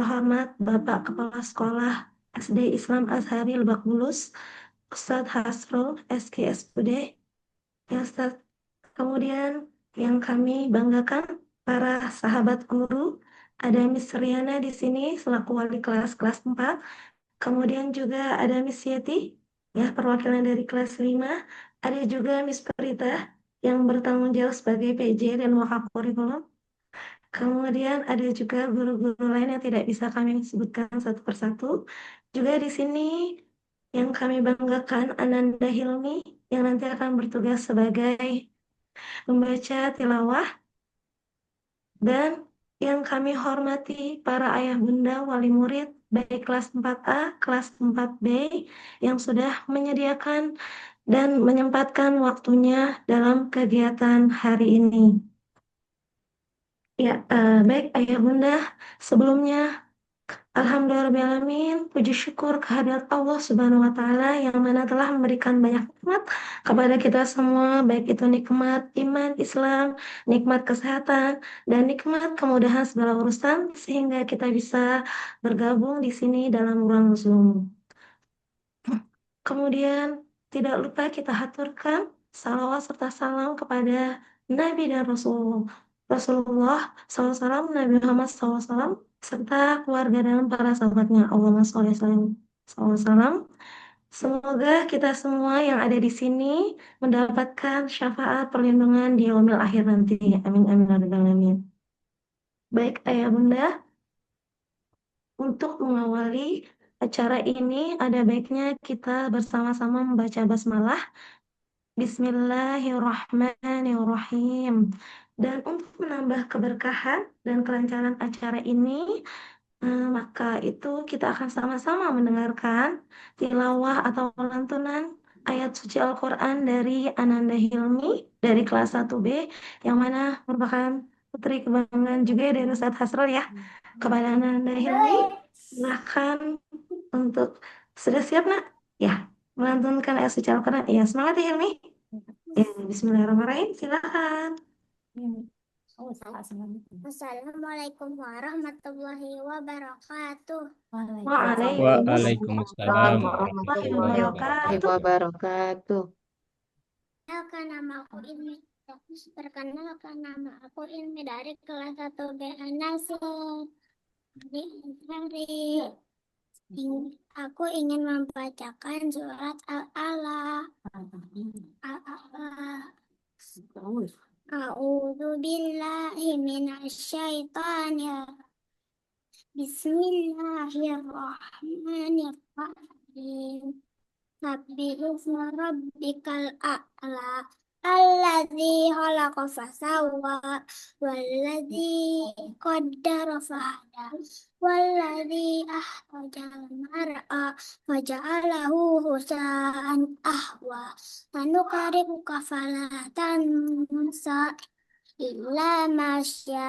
terhormat Bapak Kepala Sekolah SD Islam Azhari Lebak Bulus, Ustadz Hasrul, SKSUD, ya Ustadz. Kemudian yang kami banggakan para sahabat guru, ada Miss Riana di sini selaku wali kelas 4. Kemudian juga ada Miss Yeti, ya perwakilan dari kelas 5. Ada juga Miss Prita yang bertanggung jawab sebagai PJ dan wakaf kurikulum. Kemudian ada juga guru-guru lain yang tidak bisa kami sebutkan satu persatu. Juga di sini yang kami banggakan Ananda Hilmi yang nanti akan bertugas sebagai membaca tilawah, dan yang kami hormati para ayah bunda wali murid baik kelas 4A, kelas 4B yang sudah menyediakan dan menyempatkan waktunya dalam kegiatan hari ini. Ya, baik ayah bunda, sebelumnya alhamdulillahirrahmanirrahim, puji syukur kehadirat Allah Subhanahu wa Ta'ala yang mana telah memberikan banyak nikmat kepada kita semua, baik itu nikmat iman, Islam, nikmat kesehatan, dan nikmat kemudahan segala urusan, sehingga kita bisa bergabung di sini dalam ruang Zoom. Kemudian tidak lupa kita haturkan salawat serta salam kepada Nabi dan Rasulullah SAW, Nabi Muhammad SAW, serta keluarga dan para sahabatnya. Allahumma sholli SAW. Semoga kita semua yang ada di sini mendapatkan syafaat perlindungan di yaumil akhir nanti. Amin amin ya rabbal alamin. Baik ayah bunda, untuk mengawali acara ini ada baiknya kita bersama-sama membaca basmalah. Bismillahirrahmanirrahim. Dan untuk menambah keberkahan dan kelancaran acara ini, maka itu kita akan sama-sama mendengarkan tilawah atau lantunan ayat suci Al-Quran dari Ananda Hilmi dari kelas 1B, yang mana merupakan putri kebanggaan juga dari Ustadz Hasrul ya. Kepada Ananda Hilmi, silahkan untuk, sudah siap nak? Ya, melantunkan ayat suci Al-Quran. Ya, semangat ya Hilmi. Ya, bismillahirrahmanirrahim. Silakan. Assalamualaikum warahmatullahi wabarakatuh. Waalaikumsalam warahmatullahi warahmatullahi wabarakatuh. wabarakatuh. Perkenalkan nama aku Ilmi dari kelas 1B An-Nasr. Aku ingin membacakan surat Al-Alaq. A'udzu billahi minasyaitonir. Bismillahirrahmanirrahim. Sabbihisma rabbikal a'la. Alladzi khalaqa fasawwa, walladzi qaddara fahada, walladzi akhrajal mar'a faja'alahu husa'an ahwa. Sanuqri'uka fala tansa illa masya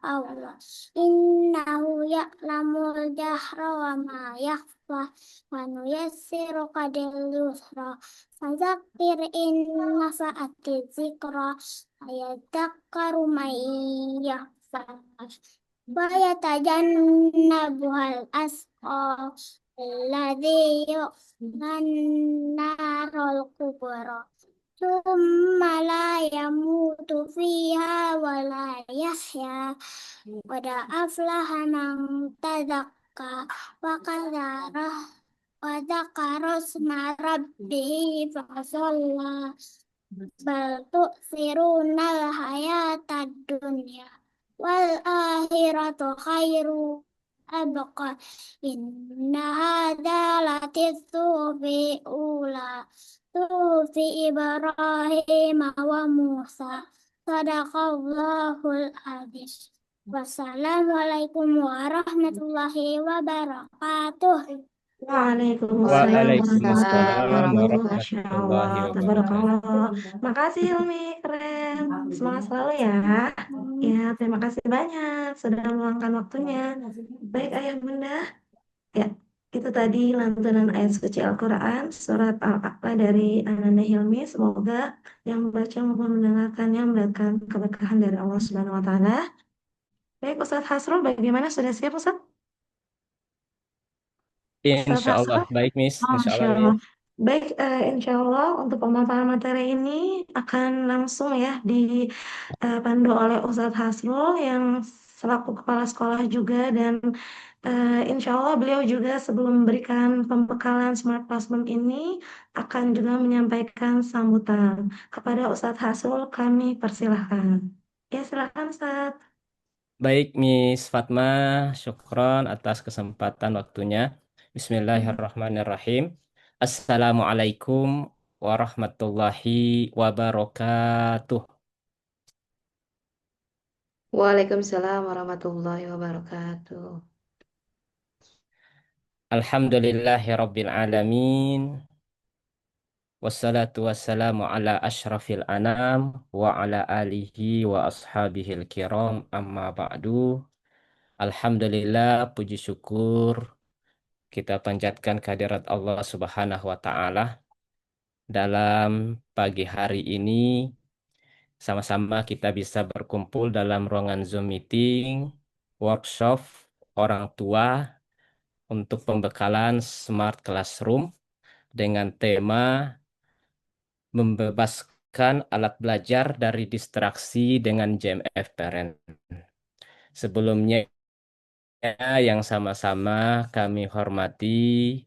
Allah. Innahu ya'lamul jahra wa ma yakhfa, wa nuyassiruka lil yusra. Fadzakir in nafa'ati dzikra, ayadzakkaru man yakhsha wa yatajannabuhal asqa alladzi yu'lan narul kubra. Tsumma la yamutu fiha wa la yahya. Qad aflaha man tazakka wa dzakara isma rabbih fasalla. Bal tu'thirunal hayatad dunya wal akhiratu khairu abqa. Inna hadza latissufi ula sufi Ibrahim wa Musa. Sadaqallahul adzim. Wassalamualaikum warahmatullahi wabarakatuh. Waalaikumsalam Waalaikumsalam warahmatullahi wabarakatuh. Masya Allah, warahmatullahi tabarakallah. wabarakatuh. Makasih Hilmi, keren. Semangat selalu ya. Ya, terima kasih banyak sudah meluangkan waktunya. Baik ayah bunda, ya itu tadi lantunan ayat suci Al-Quran surat Al-A'la dari Ananda Hilmi. Semoga yang membaca maupun mendengarkannya mendapatkan keberkahan dari Allah Subhanahu wa Ta'ala. Baik Ustadz Hasrul, bagaimana, sudah siap Ustadz? Ustaz Insya Allah. Hasan. Baik, Miss. Oh, Insya Masya Allah, Allah. Miss. Baik, insya Allah untuk pemaparan materi ini akan langsung ya dipandu oleh Ustadz Hasrul yang selaku kepala sekolah juga dan insya Allah beliau juga sebelum memberikan pembekalan Smart Classroom ini akan juga menyampaikan sambutan. Kepada Ustadz Hasrul kami persilahkan. Ya, silakan Ustadz. Baik, Miss Fatma. Syukron atas kesempatan waktunya. Bismillahirrahmanirrahim. Assalamualaikum warahmatullahi wabarakatuh. Waalaikumsalam warahmatullahi wabarakatuh. Alhamdulillahi rabbil alamin. Wassalatu wassalamu ala ashrafil anam wa ala alihi wa ashabihil kiram amma ba'du. Alhamdulillah, puji syukur kita panjatkan kehadirat Allah Subhanahu wa taala dalam pagi hari ini sama-sama kita bisa berkumpul dalam ruangan Zoom meeting workshop orang tua untuk pembekalan Smart Classroom dengan tema membebaskan alat belajar dari distraksi dengan JMF Parent. Sebelumnya yang sama-sama kami hormati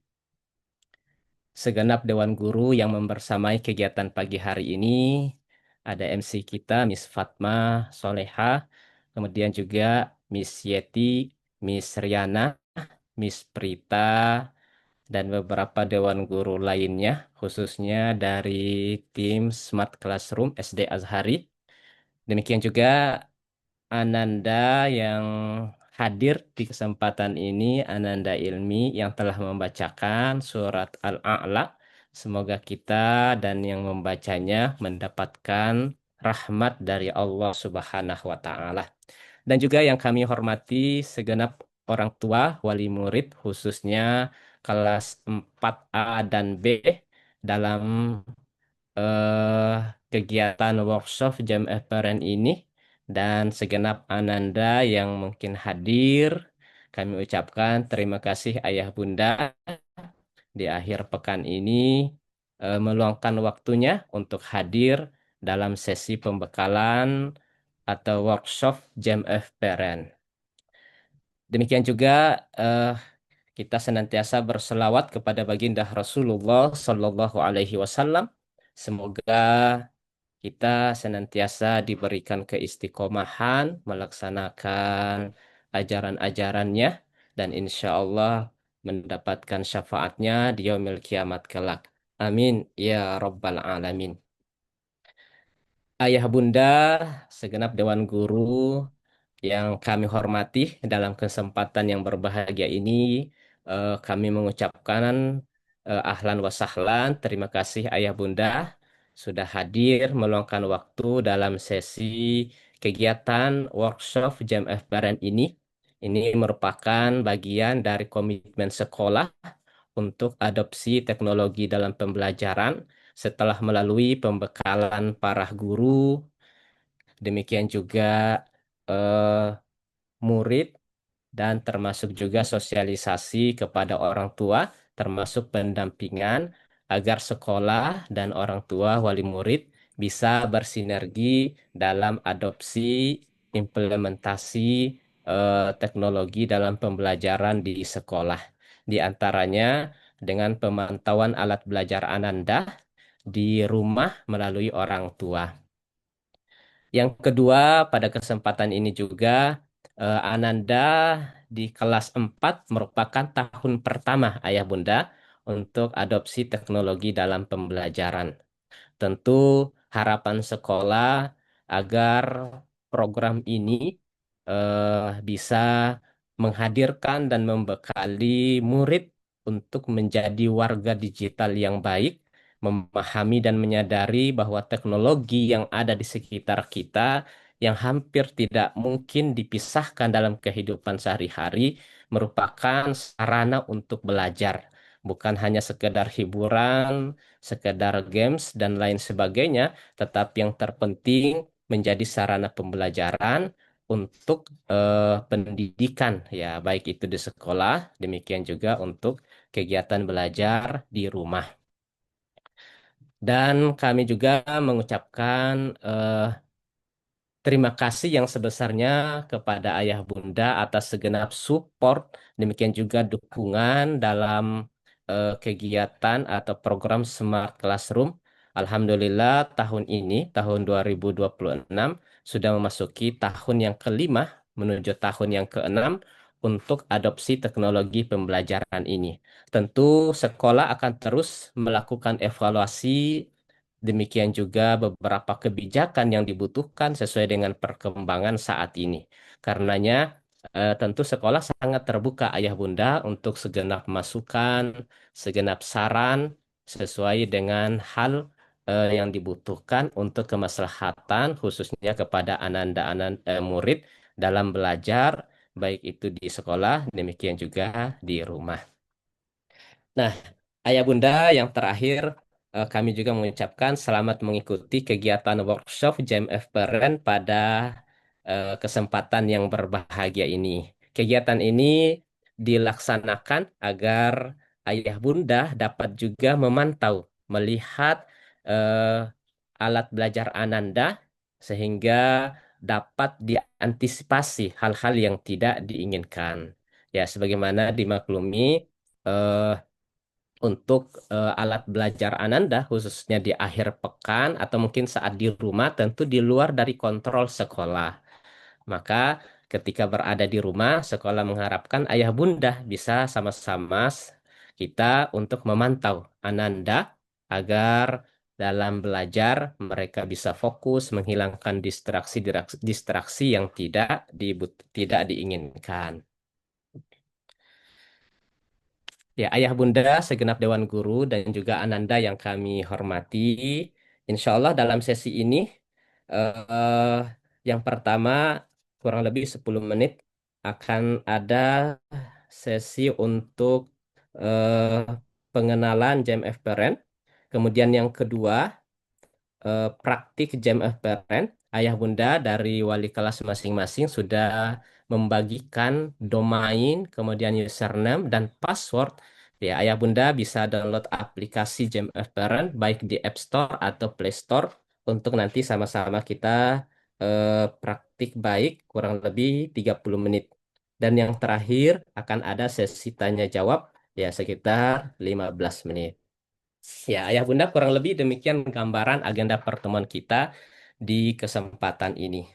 segenap Dewan Guru yang membersamai kegiatan pagi hari ini. Ada MC kita, Miss Fatma Soleha, kemudian juga Miss Yeti, Miss Riana, Miss Prita, dan beberapa Dewan Guru lainnya, khususnya dari tim Smart Classroom SD Azhari. Demikian juga Ananda yang hadir di kesempatan ini, Ananda Ilmi yang telah membacakan surat Al-A'la. Semoga kita dan yang membacanya mendapatkan rahmat dari Allah Subhanahu wa taala. Dan juga yang kami hormati segenap orang tua, wali murid khususnya kelas 4A dan B dalam eh, kegiatan workshop Jam Parent ini dan segenap Ananda yang mungkin hadir. Kami ucapkan terima kasih Ayah Bunda di akhir pekan ini meluangkan waktunya untuk hadir dalam sesi pembekalan atau workshop Jam Parent. Demikian juga eh, kita senantiasa berselawat kepada baginda Rasulullah Sallallahu Alaihi Wasallam. Semoga kita senantiasa diberikan keistiqomahan melaksanakan ajaran-ajarannya dan insya Allah mendapatkan syafaatnya di yaumil kiamat kelak. Amin ya Rabbal Alamin. Ayah bunda, segenap dewan guru yang kami hormati dalam kesempatan yang berbahagia ini, kami mengucapkan ahlan wa sahlan, terima kasih ayah bunda sudah hadir meluangkan waktu dalam sesi kegiatan workshop JMF Baren ini. Ini merupakan bagian dari komitmen sekolah untuk adopsi teknologi dalam pembelajaran setelah melalui pembekalan para guru, demikian juga eh, murid dan termasuk juga sosialisasi kepada orang tua, termasuk pendampingan agar sekolah dan orang tua wali murid bisa bersinergi dalam adopsi implementasi teknologi dalam pembelajaran di sekolah. Di antaranya dengan pemantauan alat belajar Ananda di rumah melalui orang tua. Yang kedua, pada kesempatan ini juga Ananda di kelas 4 merupakan tahun pertama Ayah Bunda untuk adopsi teknologi dalam pembelajaran. Tentu harapan sekolah agar program ini bisa menghadirkan dan membekali murid untuk menjadi warga digital yang baik, memahami dan menyadari bahwa teknologi yang ada di sekitar kita yang hampir tidak mungkin dipisahkan dalam kehidupan sehari-hari merupakan sarana untuk belajar, bukan hanya sekedar hiburan, sekedar games dan lain sebagainya, tetapi yang terpenting menjadi sarana pembelajaran untuk pendidikan ya, baik itu di sekolah, demikian juga untuk kegiatan belajar di rumah. Dan kami juga mengucapkan terima kasih yang sebesarnya kepada ayah bunda atas segenap support, demikian juga dukungan dalam kegiatan atau program Smart Classroom. Alhamdulillah tahun ini, tahun 2026, sudah memasuki tahun yang kelima menuju tahun yang keenam untuk adopsi teknologi pembelajaran ini. Tentu sekolah akan terus melakukan evaluasi. Demikian juga beberapa kebijakan yang dibutuhkan sesuai dengan perkembangan saat ini. Karenanya, tentu sekolah sangat terbuka ayah bunda untuk segenap masukan, segenap saran sesuai dengan hal yang dibutuhkan untuk kemaslahatan khususnya kepada ananda-ananda murid dalam belajar, baik itu di sekolah, demikian juga di rumah. Nah, ayah bunda yang terakhir, kami juga mengucapkan selamat mengikuti kegiatan workshop JMF Parent pada kesempatan yang berbahagia ini. Kegiatan ini dilaksanakan agar ayah bunda dapat juga memantau, melihat alat belajar Ananda sehingga dapat diantisipasi hal-hal yang tidak diinginkan. Ya, sebagaimana dimaklumi, eh, untuk alat belajar Ananda, khususnya di akhir pekan atau mungkin saat di rumah, tentu di luar dari kontrol sekolah. Maka ketika berada di rumah, sekolah mengharapkan ayah bunda bisa sama-sama kita untuk memantau Ananda agar dalam belajar mereka bisa fokus menghilangkan distraksi yang tidak diinginkan. Ya, ayah bunda, segenap Dewan Guru, dan juga Ananda yang kami hormati. Insya Allah dalam sesi ini, eh, yang pertama kurang lebih 10 menit akan ada sesi untuk eh, pengenalan JMF Parent. Kemudian yang kedua, praktik Jam of Parent, ayah bunda dari wali kelas masing-masing sudah membagikan domain, kemudian username dan password. Ya, ayah bunda bisa download aplikasi Jam of Parent baik di App Store atau Play Store untuk nanti sama-sama kita praktik baik kurang lebih 30 menit. Dan yang terakhir akan ada sesi tanya jawab ya sekitar 15 menit. Ya, ayah bunda kurang lebih demikian gambaran agenda pertemuan kita di kesempatan ini.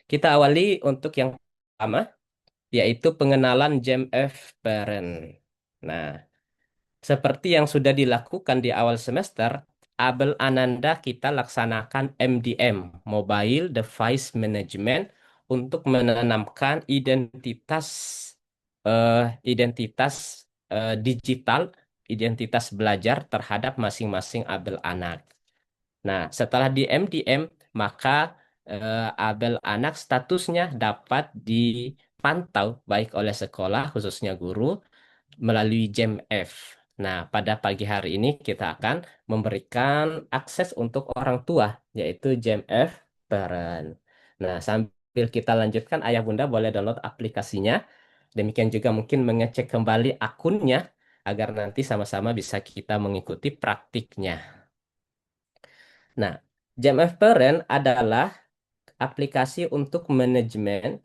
Kita awali untuk yang pertama, yaitu pengenalan JMF Parent. Nah, seperti yang sudah dilakukan di awal semester, Abel Ananda kita laksanakan MDM, Mobile Device Management, untuk menanamkan identitas digital, identitas belajar terhadap masing-masing Abel anak. Nah, setelah di MDM, maka Abel anak statusnya dapat dipantau baik oleh sekolah, khususnya guru, melalui JMF. Nah, pada pagi hari ini kita akan memberikan akses untuk orang tua, yaitu JMF Parent. Nah, sambil kita lanjutkan, ayah bunda boleh download aplikasinya. Demikian juga mungkin mengecek kembali akunnya, agar nanti sama-sama bisa kita mengikuti praktiknya. Nah, JMF Parent adalah aplikasi untuk manajemen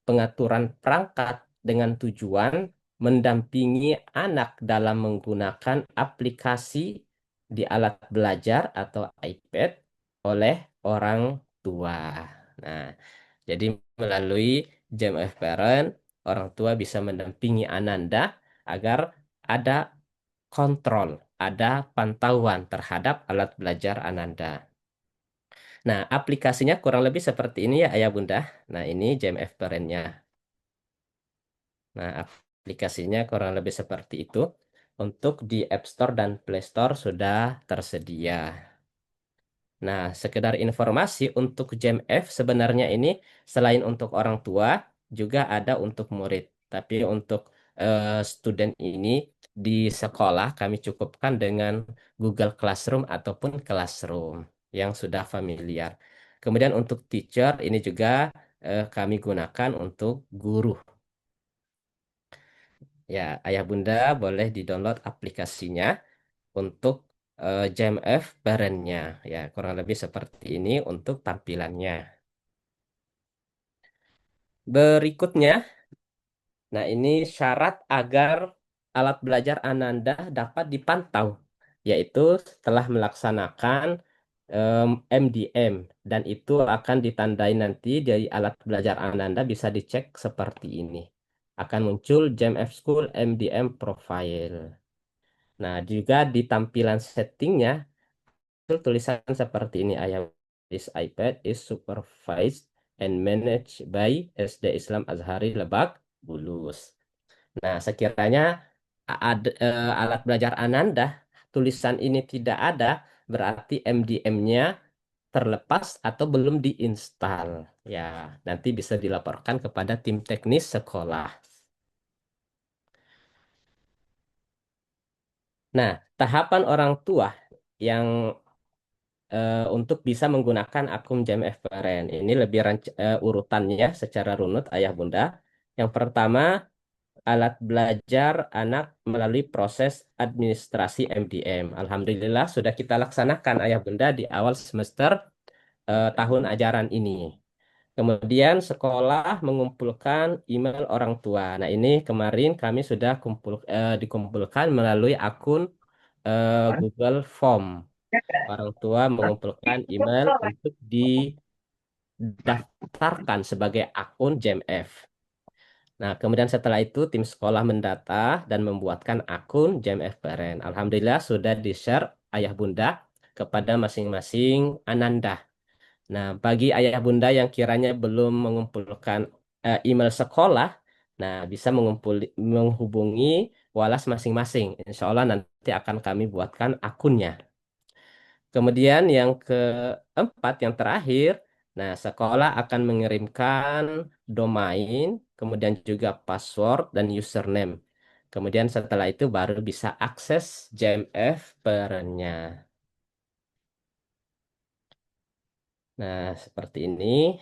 pengaturan perangkat dengan tujuan mendampingi anak dalam menggunakan aplikasi di alat belajar atau iPad oleh orang tua. Nah, jadi melalui JMF Parent, orang tua bisa mendampingi Ananda agar ada kontrol, ada pantauan terhadap alat belajar Ananda. Nah, aplikasinya kurang lebih seperti ini ya, Ayah Bunda. Nah, ini JMF Parent-nya. Nah, aplikasinya kurang lebih seperti itu. Untuk di App Store dan Play Store sudah tersedia. Nah, sekedar informasi untuk JMF sebenarnya ini selain untuk orang tua, juga ada untuk murid. Tapi untuk student ini di sekolah kami cukupkan dengan Google Classroom ataupun Classroom yang sudah familiar. Kemudian untuk teacher ini juga kami gunakan untuk guru. Ya, ayah bunda boleh di-download aplikasinya untuk JMF parent-nya. Ya, kurang lebih seperti ini untuk tampilannya. Berikutnya, nah ini syarat agar alat belajar Ananda dapat dipantau, yaitu setelah melaksanakan MDM, dan itu akan ditandai nanti dari alat belajar Ananda bisa dicek seperti ini. Akan muncul JMF School MDM Profile. Nah, juga di tampilan settingnya itu tulisan seperti ini, ayah, this iPad is supervised and managed by SD Islam Azhari Lebak Bulus. Nah, sekiranya ada alat belajar Ananda, tulisan ini tidak ada, berarti MDM-nya terlepas atau belum diinstal. Ya, nanti bisa dilaporkan kepada tim teknis sekolah. Nah, tahapan orang tua yang untuk bisa menggunakan akun JMF Parent ini lebih urutannya secara runut, ayah bunda. Yang pertama, alat belajar anak melalui proses administrasi MDM. Alhamdulillah sudah kita laksanakan, ayah bunda, di awal semester tahun ajaran ini. Kemudian sekolah mengumpulkan email orang tua. Nah, ini kemarin kami sudah dikumpulkan melalui akun Google Form. Orang tua mengumpulkan email untuk didaftarkan sebagai akun JMF. Nah, kemudian setelah itu tim sekolah mendata dan membuatkan akun JMF Parent. Alhamdulillah sudah di-share ayah bunda kepada masing-masing Ananda. Nah, bagi ayah bunda yang kiranya belum mengumpulkan email sekolah, nah bisa menghubungi Walas masing-masing. Insya Allah nanti akan kami buatkan akunnya. Kemudian yang keempat, yang terakhir, nah sekolah akan mengirimkan domain, kemudian juga password dan username. Kemudian setelah itu baru bisa akses JMF perennya. Nah, seperti ini.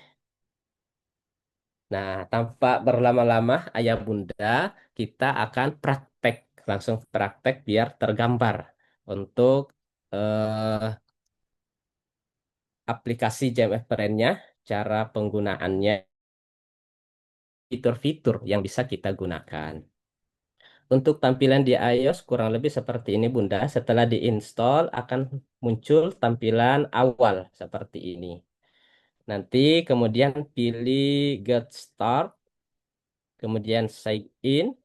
Nah, tanpa berlama-lama, ayah bunda, kita akan praktek, langsung praktek biar tergambar untuk eh, aplikasi JMF Perennya, cara penggunaannya, fitur-fitur yang bisa kita gunakan. Untuk tampilan di iOS kurang lebih seperti ini, Bunda. Setelah diinstal akan muncul tampilan awal seperti ini. Nanti kemudian pilih Get Start, kemudian Sign In,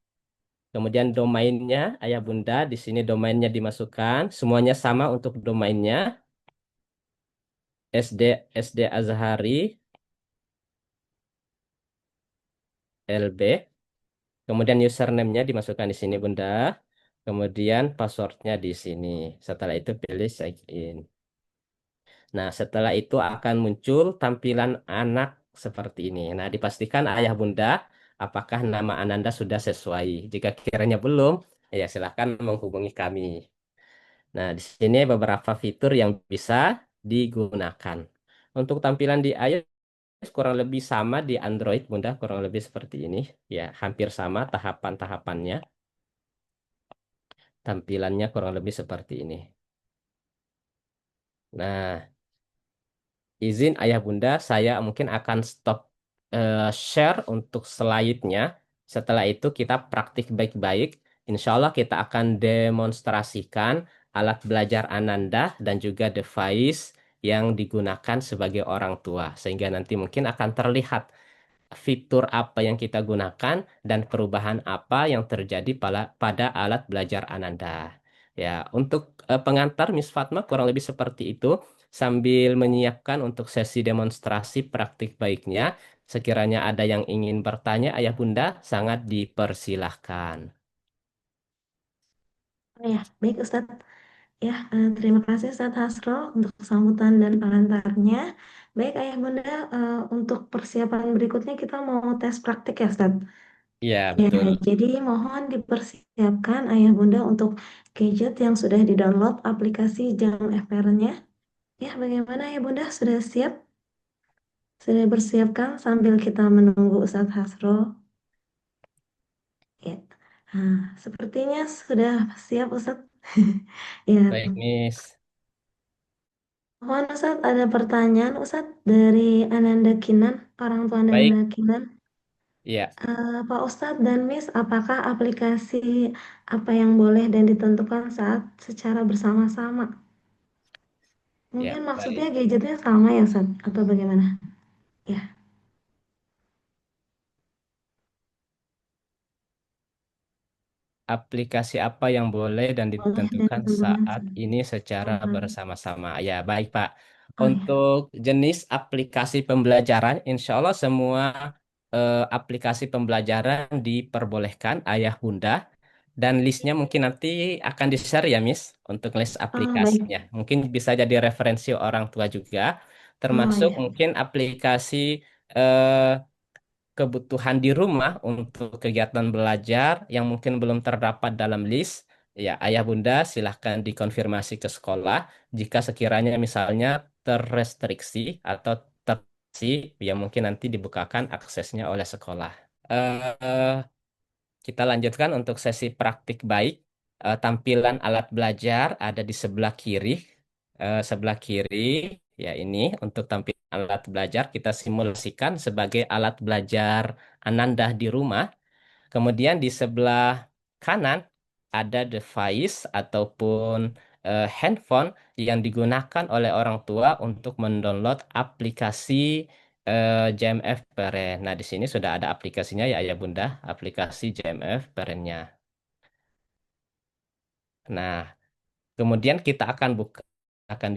kemudian domainnya, ayah bunda, di sini domainnya dimasukkan. Semuanya sama untuk domainnya. SD Azhari LB. Kemudian username-nya dimasukkan di sini, Bunda. Kemudian passwordnya di sini. Setelah itu pilih sign in. Nah, setelah itu akan muncul tampilan anak seperti ini. Nah, dipastikan ayah bunda apakah nama Ananda sudah sesuai. Jika kiranya belum, ya silahkan menghubungi kami. Nah, di sini beberapa fitur yang bisa digunakan. Untuk tampilan di iOS kurang lebih sama di Android, Bunda, kurang lebih seperti ini. Ya, hampir sama tahapan-tahapannya. Tampilannya kurang lebih seperti ini. Nah, izin ayah bunda, saya mungkin akan stop share untuk slide-nya. Setelah itu kita praktik baik-baik. Insya Allah kita akan demonstrasikan alat belajar Ananda dan juga device yang digunakan sebagai orang tua. Sehingga nanti mungkin akan terlihat fitur apa yang kita gunakan dan perubahan apa yang terjadi pada alat belajar Ananda. Ya, untuk pengantar Miss Fatma kurang lebih seperti itu. Sambil menyiapkan untuk sesi demonstrasi praktik baiknya, sekiranya ada yang ingin bertanya, Ayah Bunda, sangat dipersilahkan. Oh ya, baik Ustadz. Ya, terima kasih Ustadz Hasro untuk sambutan dan pengantarnya. Baik Ayah Bunda, untuk persiapan berikutnya kita mau tes praktik ya Ustadz. Ya, Ya, betul. jadi mohon dipersiapkan Ayah Bunda untuk gadget yang sudah di-download aplikasi Jam FPR-nya. Ya, bagaimana Ayah Bunda? Sudah siap? Sudah bersiapkan sambil kita menunggu Ustadz Hasro? Ya. Nah, sepertinya sudah siap Ustadz. Ya, Baik, Miss. mohon Ustadz ada pertanyaan Ustadz dari Ananda Kinan, orang tua Ananda Baik, Kinan. ya, Pak Ustadz dan Miss, apakah aplikasi apa yang boleh dan ditentukan saat secara bersama-sama? ya, Mungkin maksudnya baik. gadgetnya sama ya Ustadz, atau bagaimana? Ya, Aplikasi apa yang boleh dan boleh dan ditentukan ditentukan saat saat ini secara sama. bersama-sama? Ya, baik, Pak. Oh ya, Untuk jenis aplikasi pembelajaran, insya Allah semua aplikasi pembelajaran diperbolehkan ayah bunda. Dan listnya mungkin nanti akan di-share ya, Miss, untuk list baik. aplikasinya. Mungkin bisa jadi referensi orang tua juga, Oh termasuk ya, mungkin aplikasi eh, kebutuhan di rumah untuk kegiatan belajar yang mungkin belum terdapat dalam list, ya ayah bunda silahkan dikonfirmasi ke sekolah jika sekiranya misalnya terrestriksi atau terbatasi, ya mungkin nanti dibukakan aksesnya oleh sekolah. Eh, kita lanjutkan untuk sesi praktik baik. Tampilan alat belajar ada di sebelah kiri. Sebelah kiri, ya ini untuk tampilan alat belajar kita simulasikan sebagai alat belajar Ananda di rumah. Kemudian di sebelah kanan ada device ataupun handphone yang digunakan oleh orang tua untuk mendownload aplikasi JMF Parent. Nah, di sini sudah ada aplikasinya ya Ayah Bunda, aplikasi JMF Parent-nya. Nah, kemudian kita akan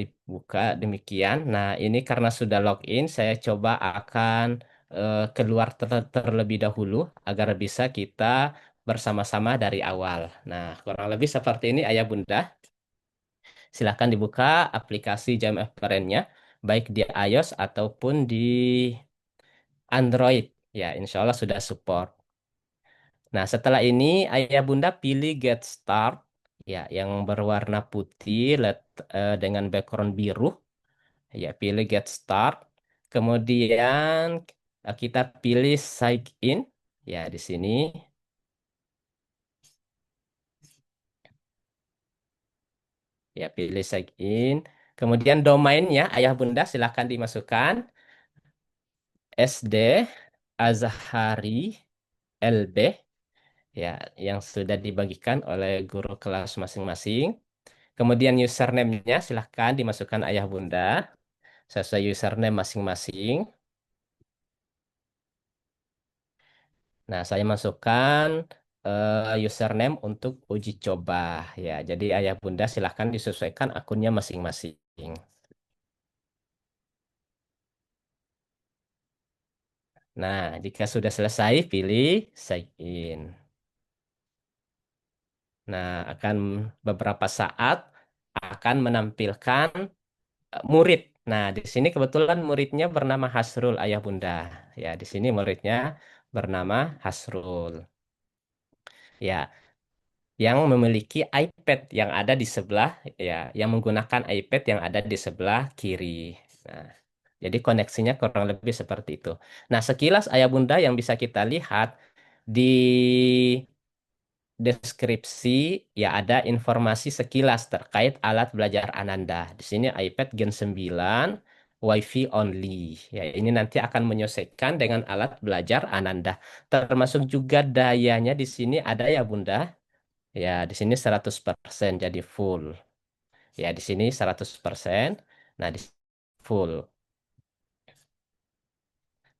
dibuka demikian. Nah, ini karena sudah login, saya coba akan keluar terlebih dahulu agar bisa kita bersama-sama dari awal. Nah, kurang lebih seperti ini Ayah Bunda. Silahkan dibuka aplikasi JMF Parent-nya, baik di iOS ataupun di Android. Ya, insya Allah sudah support. Nah, setelah ini Ayah Bunda pilih Get Start, ya, yang berwarna putih dengan background biru. Ya, pilih Get Start. Kemudian kita pilih Sign In. Ya, di sini. Ya, pilih Sign In. Kemudian domainnya, Ayah Bunda silahkan dimasukkan. SD Azhari LB. Ya, yang sudah dibagikan oleh guru kelas masing-masing. Kemudian username-nya silahkan dimasukkan Ayah Bunda sesuai username masing-masing. Nah, saya masukkan username untuk uji coba. Ya, jadi Ayah Bunda silahkan disesuaikan akunnya masing-masing. Nah, jika sudah selesai, pilih sign in. Nah, akan beberapa saat akan menampilkan murid. Nah, di sini kebetulan muridnya bernama Hasrul, Ayah Bunda. Ya, di sini muridnya bernama Hasrul. Ya, yang memiliki iPad yang ada di sebelah, ya, yang menggunakan iPad yang ada di sebelah kiri. Nah, jadi koneksinya kurang lebih seperti itu. Nah, sekilas Ayah Bunda yang bisa kita lihat di deskripsi, ya ada informasi sekilas terkait alat belajar Ananda. Di sini iPad Gen 9 WiFi only. Ya, ini nanti akan menyesuaikan dengan alat belajar Ananda. Termasuk juga dayanya di sini ada ya Bunda. Ya, di sini 100% jadi full. Ya, di sini 100%. Nah, di sini full.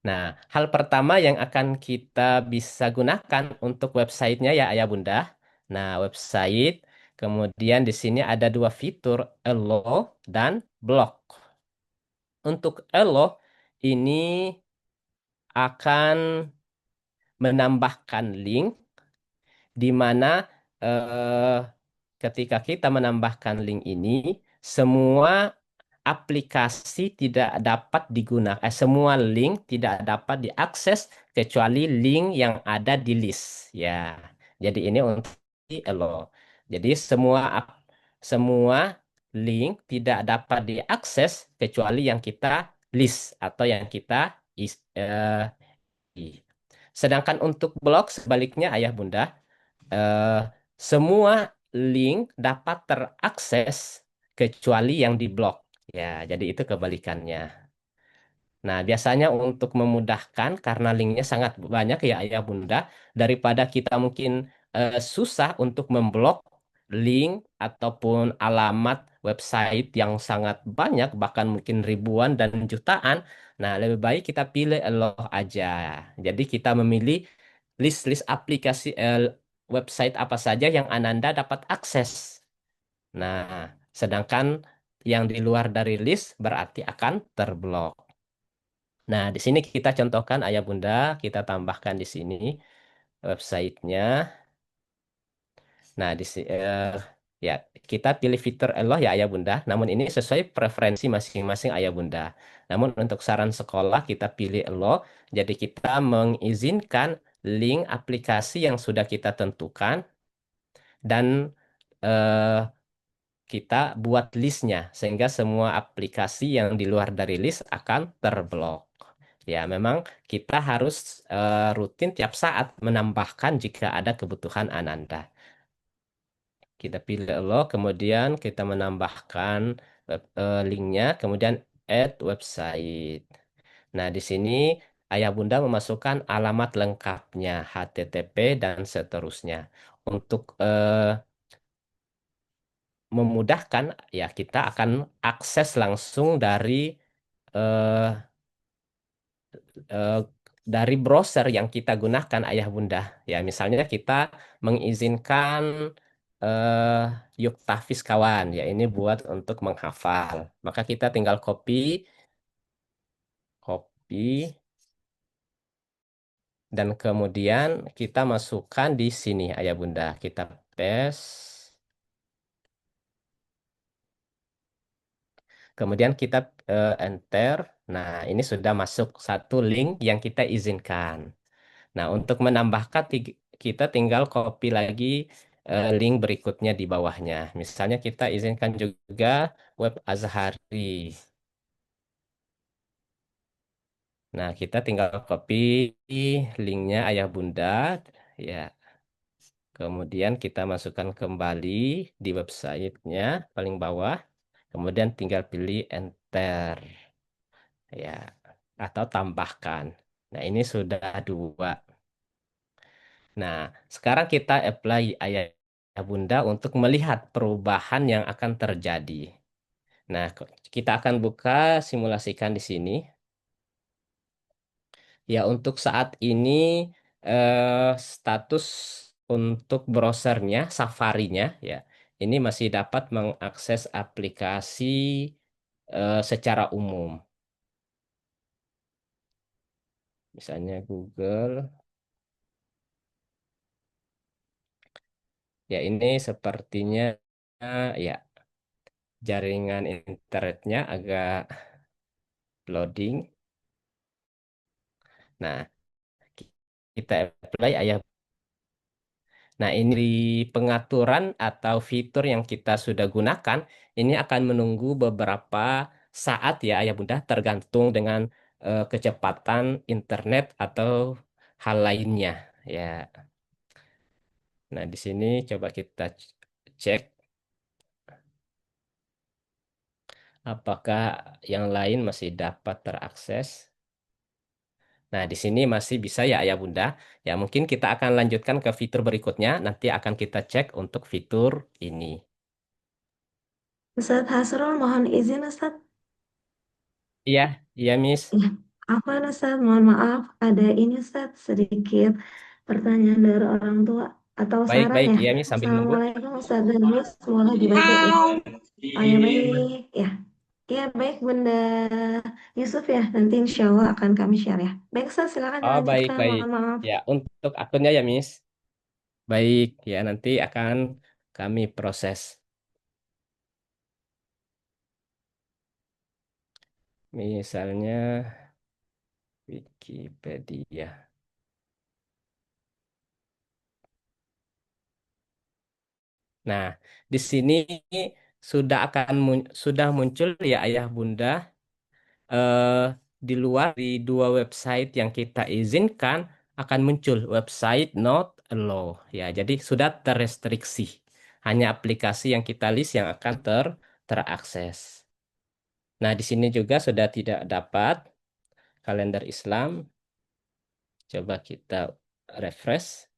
Nah, hal pertama yang akan kita bisa gunakan untuk websitenya ya Ayah Bunda. Nah, website, kemudian di sini ada dua fitur, Allow dan Block. Untuk Allow ini akan menambahkan link di mana eh, ketika kita menambahkan link ini, semua aplikasi tidak dapat digunakan, semua link tidak dapat diakses kecuali link yang ada di list. Ya, jadi ini untuk Elo. Jadi semua link tidak dapat diakses kecuali yang kita list atau yang kita isi. Sedangkan untuk blog sebaliknya Ayah Bunda. eh, semua link dapat terakses kecuali yang diblok. Ya, jadi itu kebalikannya. Nah, biasanya untuk memudahkan karena linknya sangat banyak ya ayah bunda, daripada kita mungkin susah untuk memblok link ataupun alamat website yang sangat banyak, bahkan mungkin ribuan dan jutaan. Nah, lebih baik kita pilih Allah aja. Jadi kita memilih list-list aplikasi website apa saja yang Ananda dapat akses. Nah, sedangkan yang di luar dari list berarti akan terblok. Nah, di sini kita contohkan ayah bunda, kita tambahkan di sini websitenya. Nah, ya kita pilih fitur Allah ya ayah bunda. Namun ini sesuai preferensi masing-masing ayah bunda. Namun untuk saran sekolah kita pilih Allah. Jadi kita mengizinkan link aplikasi yang sudah kita tentukan dan eh, kita buat listnya sehingga semua aplikasi yang di luar dari list akan terblok. Ya, memang kita harus rutin tiap saat menambahkan jika ada kebutuhan Ananda. Kita pilih Allah, kemudian kita menambahkan linknya, kemudian add website. Nah, di sini ayah bunda memasukkan alamat lengkapnya, HTTP dan seterusnya. Untuk memudahkan, ya kita akan akses langsung eh, eh, dari browser yang kita gunakan ayah bunda. Ya, misalnya kita mengizinkan eh, Yuktavis kawan, ya ini buat untuk menghafal. Maka kita tinggal copy dan kemudian kita masukkan di sini ayah bunda. Kita paste. Kemudian kita enter. Nah, ini sudah masuk satu link yang kita izinkan. Nah, untuk menambahkan kita tinggal copy lagi link berikutnya di bawahnya. Misalnya kita izinkan juga web Azhari. Nah, kita tinggal copy linknya ayah bunda. Ya, kemudian kita masukkan kembali di websitenya paling bawah. Kemudian tinggal pilih enter. Ya, atau tambahkan. Nah, ini sudah dua. Nah, sekarang kita apply ayah bunda untuk melihat perubahan yang akan terjadi. Nah, kita akan buka simulasikan di sini. Ya, untuk saat ini status untuk browsernya, Safari-nya, ya, ini masih dapat mengakses aplikasi secara umum. Misalnya Google. Ya, ini sepertinya ya jaringan internetnya agak loading. Nah, kita apply ayah. Nah, ini di pengaturan atau fitur yang kita sudah gunakan, ini akan menunggu beberapa saat ya ayah bunda, tergantung dengan kecepatan internet atau hal lainnya. Ya, nah di sini coba kita cek apakah yang lain masih dapat terakses. Nah, di sini masih bisa ya ayah bunda. Ya, mungkin kita akan lanjutkan ke fitur berikutnya. Nanti akan kita cek untuk fitur ini. Ustadz Hasrul, mohon izin Ustadz. Iya, iya, Miss. Ya, apa Ustadz? Mohon maaf, ada ini Ustadz sedikit pertanyaan dari orang tua atau saran Baik-baik, ya. iya, Miss. Sambil nunggu. Assalamualaikum Ustadz dan Miss, semoga dibaca ya. Oh ya baik, ya. Iya baik Bunda Yusuf ya, nanti insya Allah akan kami share ya. Baik Ustadz, silakan Oh, dilanjutkan, baik-baik. mohon maaf. Ya, untuk akunnya ya, Miss. Baik, ya nanti akan kami proses. Misalnya Wikipedia. Nah, di sini sudah muncul ya ayah bunda di luar di dua website yang kita izinkan akan muncul website not allow. Ya, jadi sudah terrestriksi. Hanya aplikasi yang kita list yang akan terakses. Nah, di sini juga sudah tidak dapat kalender Islam. Coba kita refresh.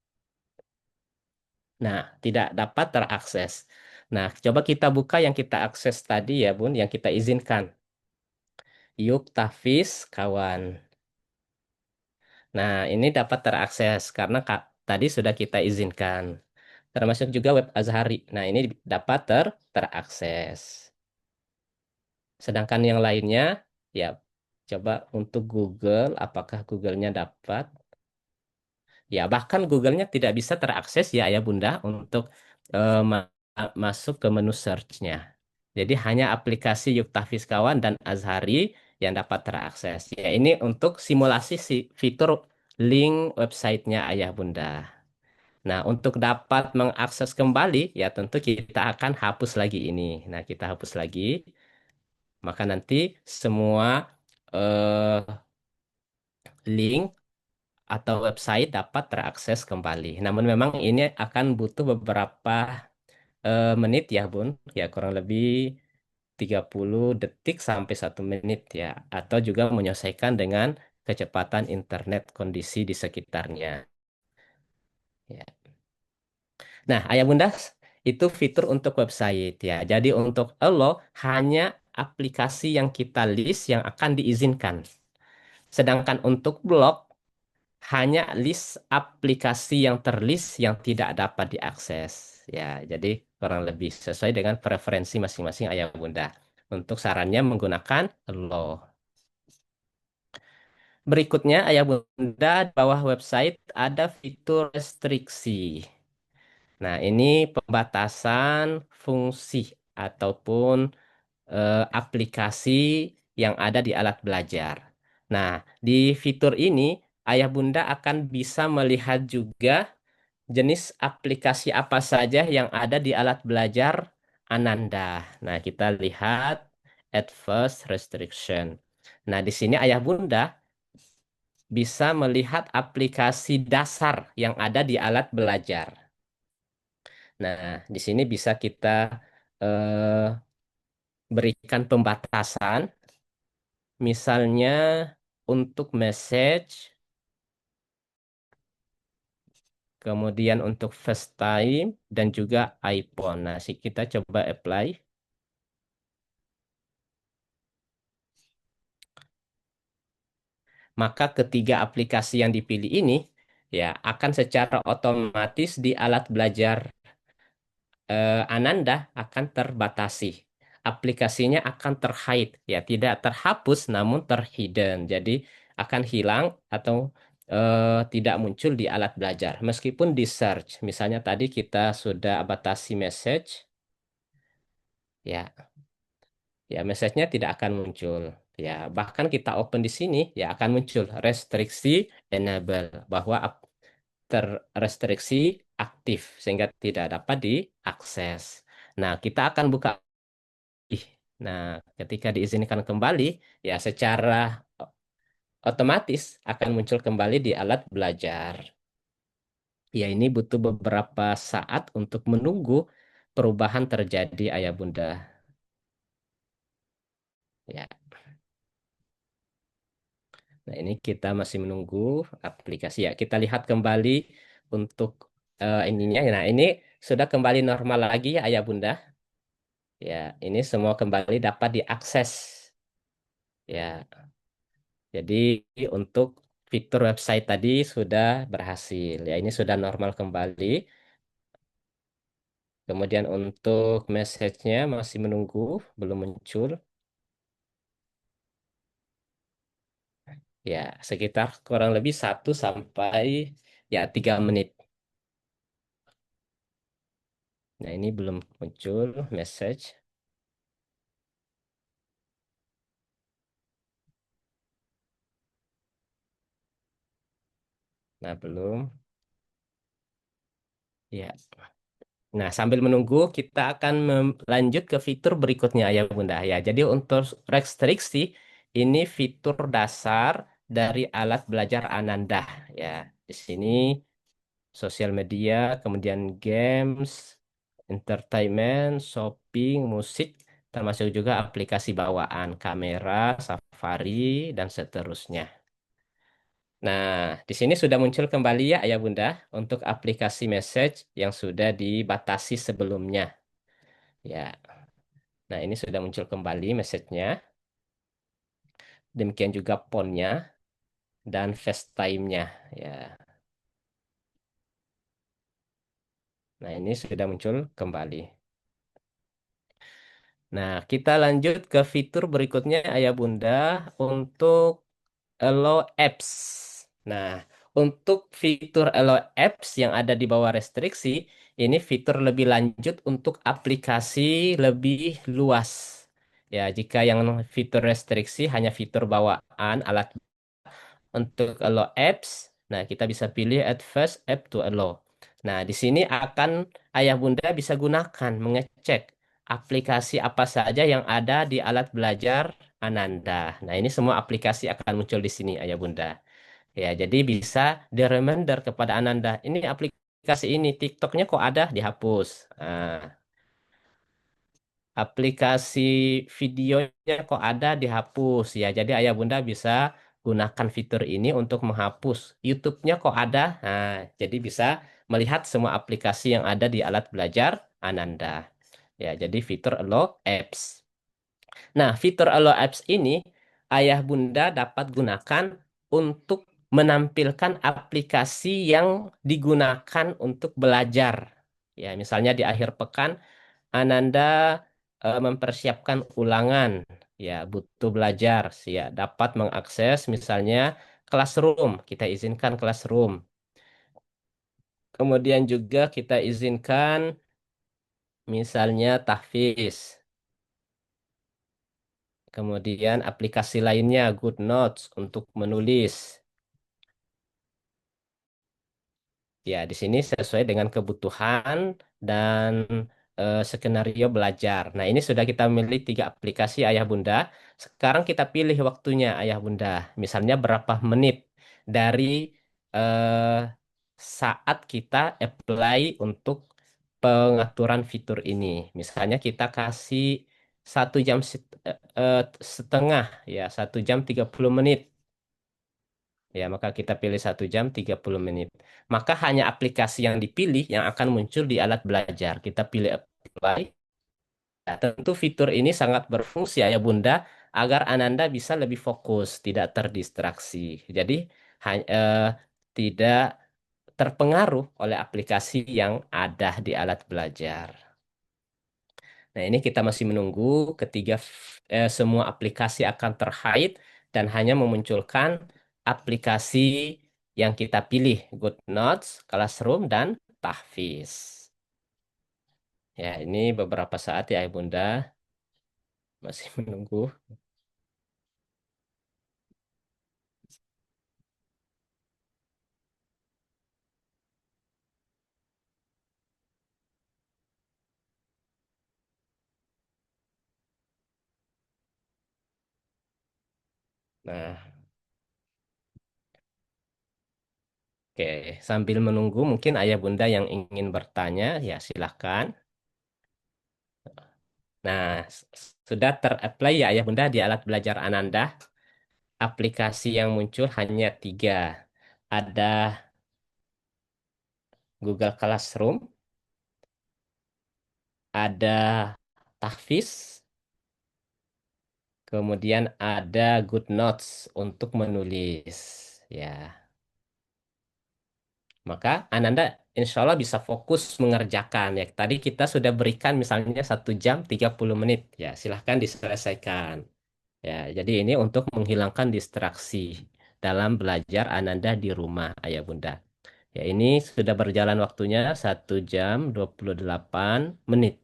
Nah, tidak dapat terakses. Nah, coba kita buka yang kita akses tadi ya, Bun, yang kita izinkan. Yuk Tafis kawan. Nah, ini dapat terakses karena tadi sudah kita izinkan. Termasuk juga web Azhari. Nah, ini dapat terakses. Sedangkan yang lainnya, ya coba untuk Google, apakah Google-nya dapat? Ya, bahkan Google-nya tidak bisa terakses ya, ya Bunda, untuk masuk ke menu search-nya. Jadi hanya aplikasi Yuktafis Kawan dan Azhari yang dapat terakses. Ya, ini untuk simulasi si fitur link websitenya Ayah Bunda. Nah, untuk dapat mengakses kembali, ya tentu kita akan hapus lagi ini. Nah, kita hapus lagi. Maka nanti semua link atau website dapat terakses kembali. Namun memang ini akan butuh beberapa menit ya, Bun. Ya, kurang lebih 30 detik sampai 1 menit ya. Atau juga menyesuaikan dengan kecepatan internet kondisi di sekitarnya. Ya. Nah, Ayah Bunda, itu fitur untuk website ya. Jadi untuk Elo hanya aplikasi yang kita list yang akan diizinkan. Sedangkan untuk blog hanya list aplikasi yang terlist yang tidak dapat diakses. Ya, jadi kurang lebih sesuai dengan preferensi masing-masing Ayah Bunda. Untuk sarannya menggunakan Elo. Berikutnya, Ayah Bunda, di bawah website ada fitur restriksi. Nah, ini pembatasan fungsi ataupun aplikasi yang ada di alat belajar. Nah, di fitur ini, Ayah Bunda akan bisa melihat juga jenis aplikasi apa saja yang ada di alat belajar Ananda. Nah, kita lihat Advanced Restriction. Nah, di sini Ayah Bunda bisa melihat aplikasi dasar yang ada di alat belajar. Nah, di sini bisa kita eh, berikan pembatasan, misalnya untuk message, kemudian untuk FaceTime, dan juga iPhone. Nah, kita coba apply. Maka ketiga aplikasi yang dipilih ini ya akan secara otomatis di alat belajar Ananda akan terbatasi. Aplikasinya akan terhide, ya tidak terhapus namun terhidden. Jadi akan hilang atau tidak muncul di alat belajar. Meskipun di search, misalnya tadi kita sudah batasi message, ya, ya message-nya tidak akan muncul. Ya, bahkan kita open di sini, ya akan muncul restriksi enable bahwa terrestriksi aktif sehingga tidak dapat diakses. Nah, kita akan buka. Nah, ketika diizinkan kembali, ya secara otomatis akan muncul kembali di alat belajar. Ya, ini butuh beberapa saat untuk menunggu perubahan terjadi, Ayah Bunda. Ya, nah ini kita masih menunggu aplikasi. Ya, kita lihat kembali untuk ininya. Nah, ini sudah kembali normal lagi ya, Ayah Bunda. Ya, ini semua kembali dapat diakses. Ya, jadi untuk fitur website tadi sudah berhasil. Ya, ini sudah normal kembali. Kemudian untuk message-nya masih menunggu, belum muncul. Ya, sekitar kurang lebih 1 sampai 3 menit. Nah, ini belum muncul message. Nah, belum. Ya. Nah, sambil menunggu, kita akan lanjut ke fitur berikutnya ya, Bunda. Ya, jadi untuk restriksi, ini fitur dasar dari alat belajar Ananda. Ya, Di sini sosial media, kemudian games, entertainment, shopping, musik, termasuk juga aplikasi bawaan, kamera, Safari, dan seterusnya. Nah, di sini sudah muncul kembali ya Ayah Bunda untuk aplikasi message yang sudah dibatasi sebelumnya. Ya, nah ini sudah muncul kembali message-nya. Demikian juga phone-nya dan FaceTime-nya. Ya, nah ini sudah muncul kembali. Nah, kita lanjut ke fitur berikutnya Ayah Bunda untuk Allow Apps. Nah, untuk fitur Allow Apps yang ada di bawah restriksi, ini fitur lebih lanjut untuk aplikasi lebih luas. Ya, jika yang fitur restriksi hanya fitur bawaan alat untuk allow apps, nah kita bisa pilih add first app to allow. Nah, di sini akan Ayah Bunda bisa gunakan mengecek aplikasi apa saja yang ada di alat belajar Ananda. Nah, ini semua aplikasi akan muncul di sini Ayah Bunda. Ya, jadi bisa di-reminder kepada Ananda, ini aplikasi ini, TikToknya kok ada, dihapus. Nah, aplikasi videonya kok ada dihapus ya. Jadi ayah bunda bisa gunakan fitur ini untuk menghapus. YouTube-nya kok ada. Nah, jadi bisa melihat semua aplikasi yang ada di alat belajar Ananda. Ya, jadi fitur Allow Apps. Nah, fitur Allow Apps ini ayah bunda dapat gunakan untuk menampilkan aplikasi yang digunakan untuk belajar. Ya, misalnya di akhir pekan Ananda mempersiapkan ulangan, ya butuh belajar, ya dapat mengakses misalnya Classroom, kita izinkan Classroom. Kemudian juga kita izinkan misalnya Tahfiz. Kemudian aplikasi lainnya Good Notes untuk menulis. Ya, di sini sesuai dengan kebutuhan dan skenario belajar. Nah, ini sudah kita milih 3 aplikasi Ayah Bunda. Sekarang kita pilih waktunya Ayah Bunda. Misalnya berapa menit dari eh, saat kita apply untuk pengaturan fitur ini. Misalnya kita kasih 1 jam setengah, ya 1 jam 30 menit. Ya, maka kita pilih 1 jam 30 menit. Maka hanya aplikasi yang dipilih yang akan muncul di alat belajar. Kita pilih apply. Ya, tentu fitur ini sangat berfungsi ya Bunda, agar Ananda bisa lebih fokus, tidak terdistraksi. Jadi tidak terpengaruh oleh aplikasi yang ada di alat belajar. Nah, ini kita masih menunggu ketiga semua aplikasi akan terhide dan hanya memunculkan aplikasi yang kita pilih, Good Notes, Classroom, dan Tahfiz. Ya, ini beberapa saat ya, Bunda. Masih menunggu. Nah, oke. Sambil menunggu, mungkin ayah bunda yang ingin bertanya, ya silahkan. Nah, sudah ter-apply ya ayah bunda di alat belajar Ananda. Aplikasi yang muncul hanya 3. Ada Google Classroom, ada Tahfiz, kemudian ada Good Notes untuk menulis. Ya, maka Ananda insya Allah bisa fokus mengerjakan. Ya, tadi kita sudah berikan misalnya 1 jam 30 menit. Ya, silahkan diselesaikan. Ya, jadi ini untuk menghilangkan distraksi dalam belajar Ananda di rumah, Ayah Bunda. Ya, ini sudah berjalan waktunya 1 jam 28 menit.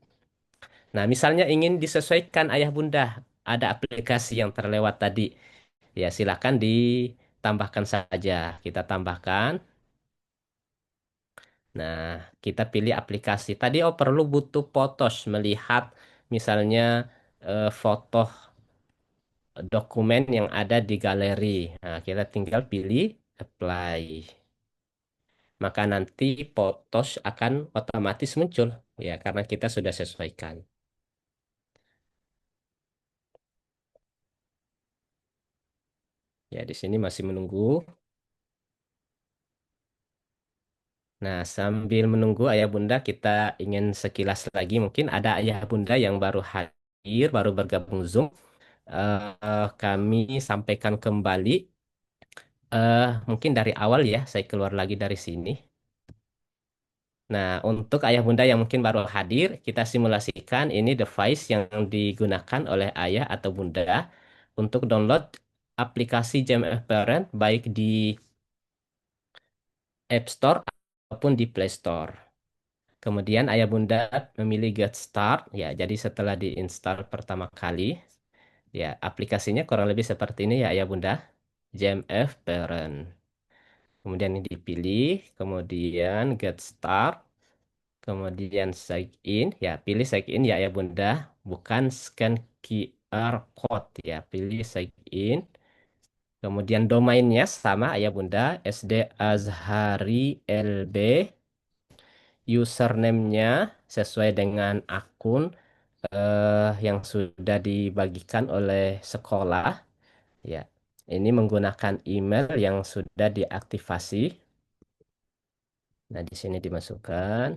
Nah, misalnya ingin disesuaikan ayah bunda, ada aplikasi yang terlewat tadi. Ya, silakan ditambahkan saja. Kita tambahkan. Nah, kita pilih aplikasi. Tadi perlu butuh fotos melihat misalnya foto dokumen yang ada di galeri. Nah, kita tinggal pilih apply. maka nanti potos akan otomatis muncul ya karena kita sudah sesuaikan. Ya, di sini masih menunggu. Nah, sambil menunggu ayah bunda, kita ingin sekilas lagi. Mungkin ada ayah bunda yang baru hadir, baru bergabung Zoom. Kami sampaikan kembali. Mungkin dari awal ya, saya keluar lagi dari sini. Nah, untuk ayah bunda yang mungkin baru hadir, kita simulasikan ini device yang digunakan oleh ayah atau bunda untuk download aplikasi JMF Parent baik di App Store ataupun di Play Store. Kemudian ayah bunda memilih Get Start, ya. Jadi setelah diinstal pertama kali, ya aplikasinya kurang lebih seperti ini ya ayah bunda, JMF Parent. Kemudian ini dipilih, kemudian Get Start, kemudian Sign In, ya pilih Sign In ya ayah bunda, bukan scan QR code ya, pilih Sign In. Kemudian domainnya sama ayah bunda, SD Azhari LB. Username-nya sesuai dengan akun yang sudah dibagikan oleh sekolah. Ya, ini menggunakan email yang sudah diaktifasi. Nah, di sini dimasukkan.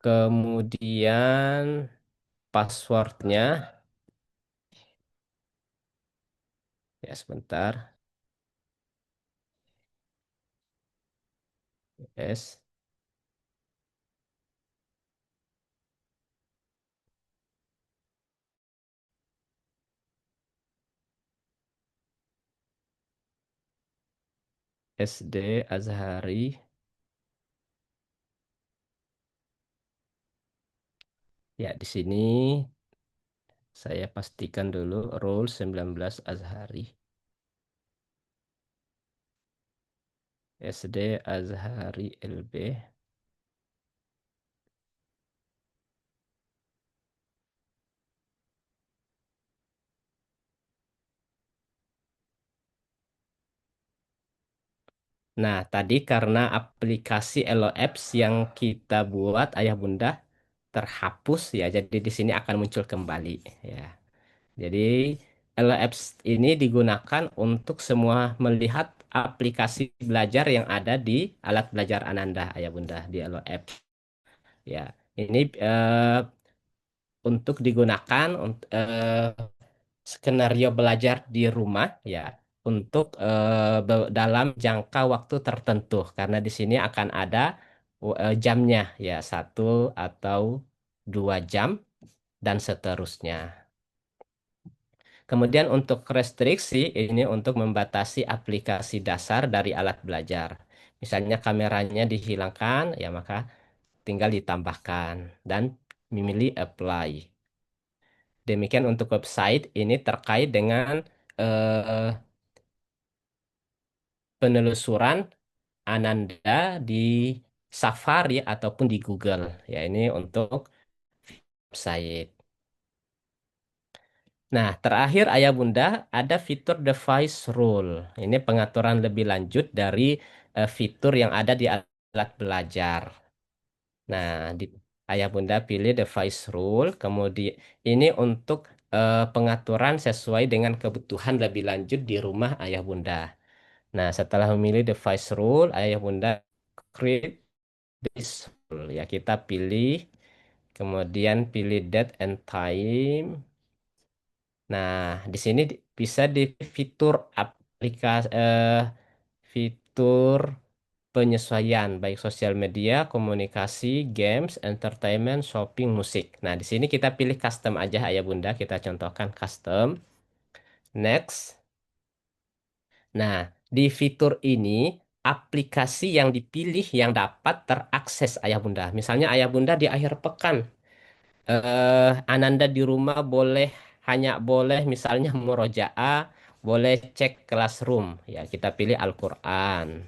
Kemudian passwordnya, ya sebentar. S SD Azhari. Ya, di sini saya pastikan dulu rule 19 Azhari. SD Azhari LB. Nah, tadi karena aplikasi Elo Apps yang kita buat ayah bunda terhapus ya, jadi di sini akan muncul kembali ya. Jadi Elo Apps ini digunakan untuk semua melihat aplikasi belajar yang ada di alat belajar Ananda ayah bunda di Elo Apps ya. Ini untuk digunakan untuk skenario belajar di rumah ya untuk dalam jangka waktu tertentu karena di sini akan ada jamnya ya 1 atau 2 jam dan seterusnya. Kemudian untuk restriksi ini untuk membatasi aplikasi dasar dari alat belajar. Misalnya kameranya dihilangkan ya maka tinggal ditambahkan dan memilih apply. Demikian untuk website ini terkait dengan eh, penelusuran Ananda di Safari ataupun di Google. Ya, ini untuk website. Nah, terakhir ayah bunda ada fitur device rule. Ini pengaturan lebih lanjut dari fitur yang ada di alat belajar. Nah, di ayah bunda pilih device rule. Kemudian ini untuk pengaturan sesuai dengan kebutuhan lebih lanjut di rumah ayah bunda. Nah, setelah memilih device rule, ayah bunda create this rule. Ya, kita pilih, kemudian pilih date and time. Nah, di sini bisa di fitur aplikasi fitur penyesuaian baik sosial media, komunikasi, games, entertainment, shopping, musik. Nah, di sini kita pilih custom aja ayah bunda. Kita contohkan custom. Next. Nah, di fitur ini aplikasi yang dipilih yang dapat terakses ayah bunda. Misalnya ayah bunda di akhir pekan, Ananda di rumah hanya boleh misalnya murojaah, boleh cek classroom. Ya, kita pilih Al-Quran.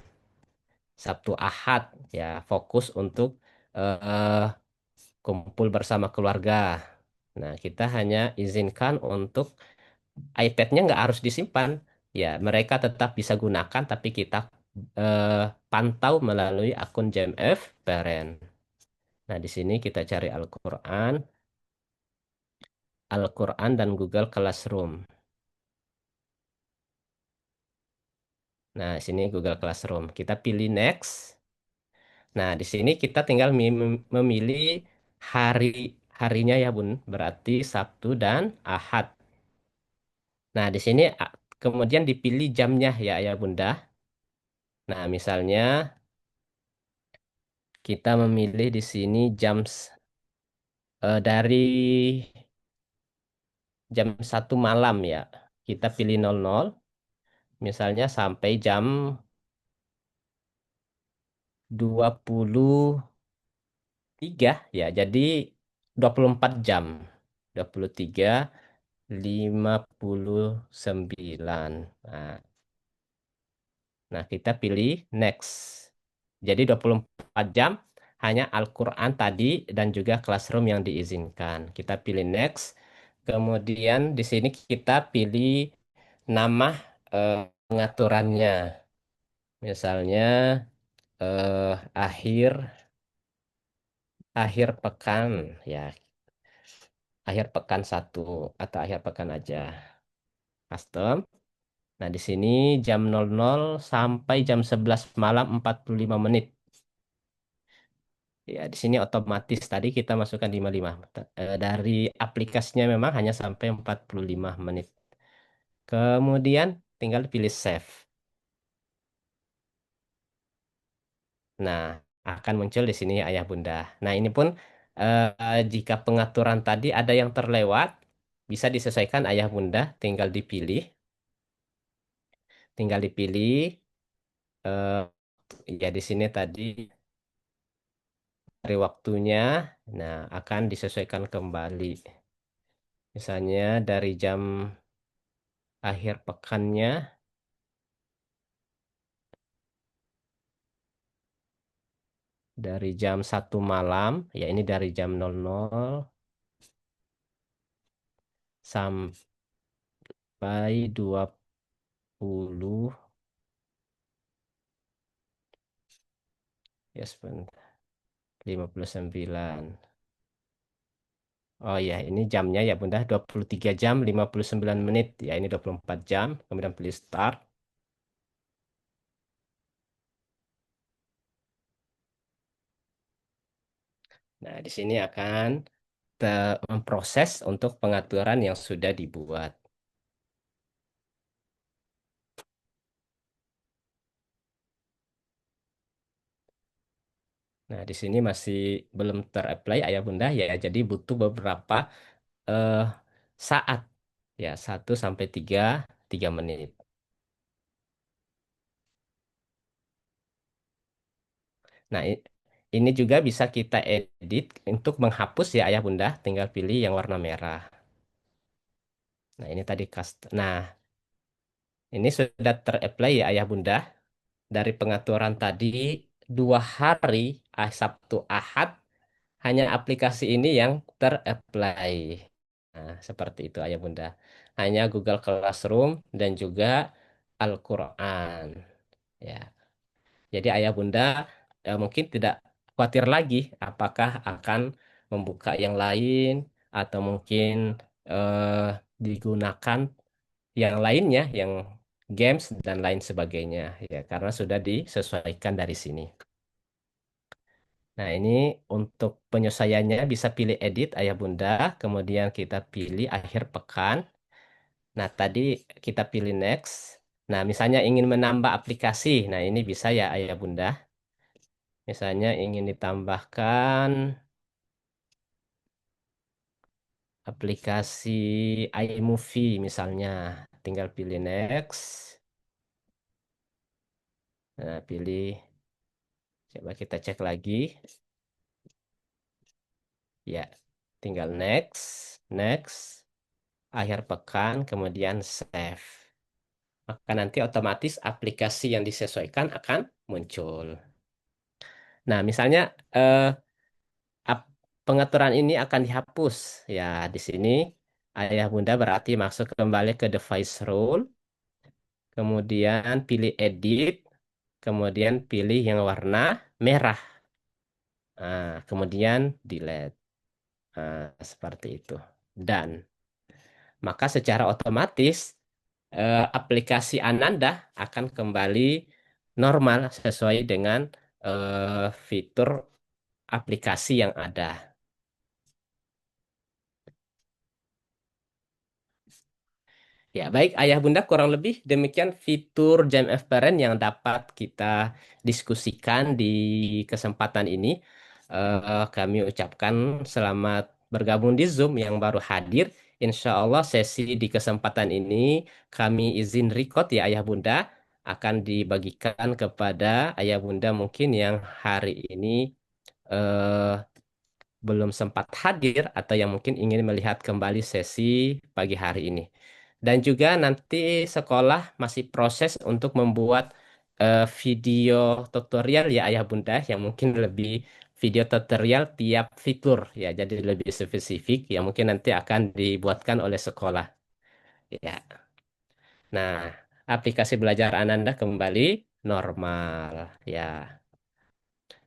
Sabtu Ahad ya fokus untuk eh, kumpul bersama keluarga. Nah, kita hanya izinkan untuk iPad-nya nggak harus disimpan. Ya, mereka tetap bisa gunakan, tapi kita eh, pantau melalui akun JMF Parent. Nah, di sini kita cari Al-Quran dan Google Classroom. Nah, sini Google Classroom. Kita pilih next. Nah, di sini kita tinggal memilih hari harinya ya, Bun. Berarti Sabtu dan Ahad. Nah, di sini kemudian dipilih jamnya ya, ya Bunda. Nah, misalnya kita memilih di sini dari jam 1 malam ya. Kita pilih 00, misalnya sampai jam 23 ya. Jadi 24 jam. 23:59. Nah, kita pilih next. Jadi 24 jam hanya Al-Quran tadi dan juga classroom yang diizinkan. Kita pilih next. Kemudian di sini kita pilih nama pengaturannya. Misalnya eh, akhir akhir pekan ya, akhir pekan 1 atau akhir pekan aja. Custom. Nah, di sini jam 00 sampai jam 11 malam 45 menit. Ya, di sini otomatis tadi kita masukkan 55. Dari aplikasinya memang hanya sampai 45 menit. Kemudian tinggal pilih save. Nah, akan muncul di sini ayah bunda. Nah, ini pun jika pengaturan tadi ada yang terlewat, bisa disesuaikan ayah bunda, tinggal dipilih. eh, Ya di sini tadi dari waktunya, nah akan disesuaikan kembali. Misalnya dari jam akhir pekannya, dari jam 1 malam, ya ini dari jam 00 sampai 20, ya sebentar, 59. Oh ya, ini jamnya ya Bunda, 23 jam 59 menit. Ya, ini 24 jam. Kemudian pilih start. Nah, di sini akan memproses untuk pengaturan yang sudah dibuat. Nah, di sini masih belum ter-apply Ayah Bunda ya, jadi butuh beberapa eh, saat. Ya, 1 sampai 3 menit. Nah, ini juga bisa kita edit untuk menghapus ya Ayah Bunda, tinggal pilih yang warna merah. Nah, ini tadi custom. Nah, ini sudah ter-apply ya Ayah Bunda. Dari pengaturan tadi 2 hari, Sabtu Ahad, hanya aplikasi ini yang ter-apply. Nah, seperti itu Ayah Bunda. Hanya Google Classroom dan juga Al-Quran. Ya. Jadi ayah bunda mungkin tidak khawatir lagi apakah akan membuka yang lain atau mungkin eh, digunakan yang lainnya, yang games dan lain sebagainya ya karena sudah disesuaikan dari sini. Nah, ini untuk penyesuaiannya bisa pilih edit ayah bunda, kemudian kita pilih akhir pekan. Nah, tadi kita pilih next. Nah, misalnya ingin menambah aplikasi. Nah, ini bisa ya ayah bunda. Misalnya ingin ditambahkan aplikasi iMovie misalnya, tinggal pilih next. Nah, pilih, coba kita cek lagi. Ya, tinggal next, next, akhir pekan, kemudian save. Maka nanti otomatis aplikasi yang disesuaikan akan muncul. Nah, misalnya ap- pengaturan ini akan dihapus. Ya, di sini ayah bunda berarti masuk kembali ke device rule. kemudian pilih edit, kemudian pilih yang warna merah. Kemudian delete. Seperti itu. Dan maka secara otomatis aplikasi Ananda akan kembali normal sesuai dengan fitur aplikasi yang ada. Ya, baik Ayah Bunda, kurang lebih demikian fitur JMF Parent yang dapat kita diskusikan di kesempatan ini. Kami ucapkan selamat bergabung di Zoom yang baru hadir. Insya Allah sesi di kesempatan ini kami izin record ya Ayah Bunda, akan dibagikan kepada Ayah Bunda mungkin yang hari ini eh, belum sempat hadir atau yang mungkin ingin melihat kembali sesi pagi hari ini. Dan juga nanti sekolah masih proses untuk membuat video tutorial ya Ayah Bunda yang mungkin lebih video tutorial tiap fitur ya, jadi lebih spesifik yang mungkin nanti akan dibuatkan oleh sekolah ya. Nah, aplikasi belajar Ananda kembali normal ya.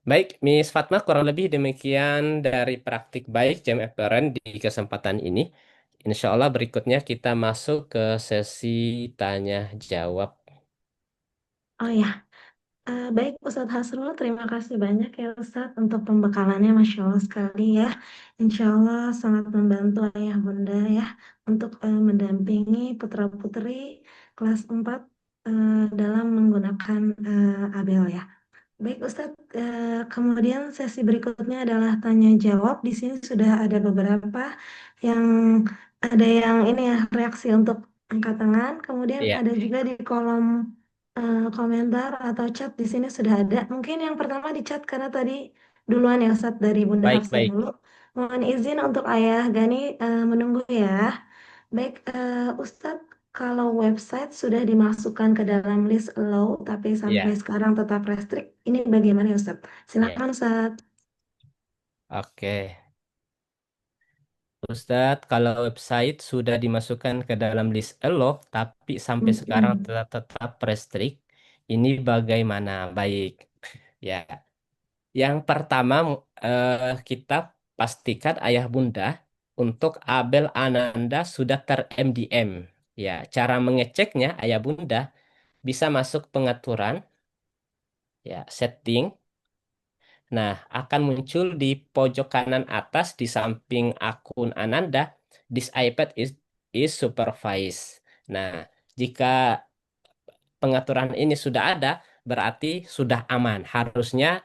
Baik, Miss Fatma, kurang lebih demikian dari praktik baik Jam Parent di kesempatan ini. Insya Allah berikutnya kita masuk ke sesi tanya jawab. Oh ya, baik Ustadz Hasrul, terima kasih banyak ya Ustadz untuk pembekalannya, Masya Allah sekali ya. Insya Allah sangat membantu ayah bunda ya untuk mendampingi putra-putri kelas 4 dalam menggunakan Abel ya. Baik Ustadz, kemudian sesi berikutnya adalah tanya jawab. Di sini sudah ada beberapa yang ada yang ini ya reaksi untuk angkat tangan. Kemudian Iya, ada juga di kolom komentar atau chat di sini sudah ada. Mungkin yang pertama di chat karena tadi duluan ya Ustadz dari Bunda Hafsah baik-baik. dulu. Mohon izin untuk Ayah Gani menunggu ya. Baik, Ustadz, kalau website sudah dimasukkan ke dalam list allow, tapi sampai Iya, sekarang tetap restrict, ini bagaimana ya Ustadz? iya. Silakan Ustadz. Oke. Ustadz, kalau website sudah dimasukkan ke dalam list allow, tapi sampai sekarang Mm-mm. tetap restrict, ini bagaimana? Baik. Ya, yang pertama kita pastikan ayah bunda untuk Abel Ananda sudah ter-MDM. Ya, cara mengeceknya ayah bunda bisa masuk pengaturan, ya, setting. Nah, akan muncul di pojok kanan atas di samping akun Ananda, this iPad is supervised. Nah, jika pengaturan ini sudah ada, berarti sudah aman. Harusnya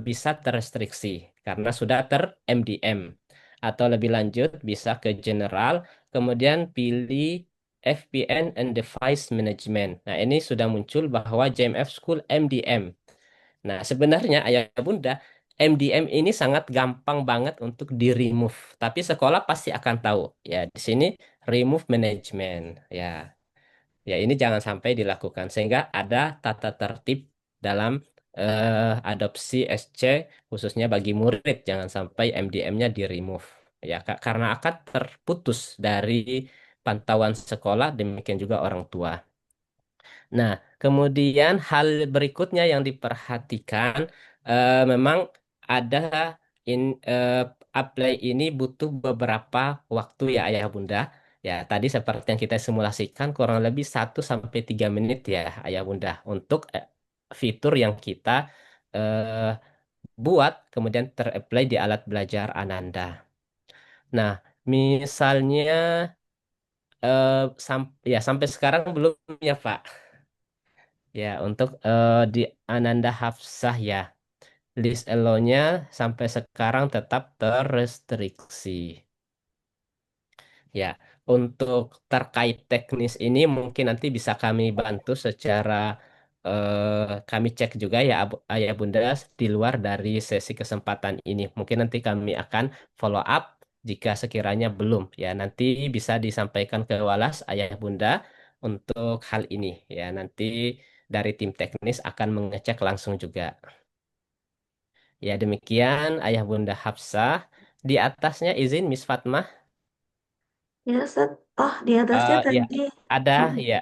bisa terrestriksi karena sudah ter-MDM. Atau lebih lanjut, bisa ke general, kemudian pilih VPN and Device Management. Nah, ini sudah muncul bahwa JMF School MDM. Nah, sebenarnya ayah bunda, MDM ini sangat gampang banget untuk di-remove. Tapi sekolah pasti akan tahu. Ya, di sini remove management. Ya, ya, ini jangan sampai dilakukan sehingga ada tata tertib dalam adopsi SC khususnya bagi murid. Jangan sampai MDM-nya di-remove. Ya, karena akan terputus dari pantauan sekolah, demikian juga orang tua. Nah, kemudian hal berikutnya yang diperhatikan memang ada in, eh, apply ini butuh beberapa waktu ya Ayah Bunda. Ya, tadi seperti yang kita simulasikan kurang lebih 1 sampai 3 menit ya Ayah Bunda untuk fitur yang kita eh, buat kemudian ter-apply di alat belajar Ananda. Nah, misalnya ya sampai sekarang belum ya Pak. Ya, untuk di Ananda Hafsah ya, list elo-nya sampai sekarang tetap terrestriksi. Ya, untuk terkait teknis ini mungkin nanti bisa kami bantu secara kami cek juga ya Ayah Bunda di luar dari sesi kesempatan ini. Mungkin nanti kami akan follow up jika sekiranya belum. Ya, nanti bisa disampaikan ke Walas Ayah Bunda untuk hal ini. Ya, nanti dari tim teknis akan mengecek langsung juga. Ya, demikian Ayah Bunda Hafsah. Di atasnya izin Miss Fatmah. Ya Ustadz, oh di atasnya Ya, tadi. ada Mm-mm. ya.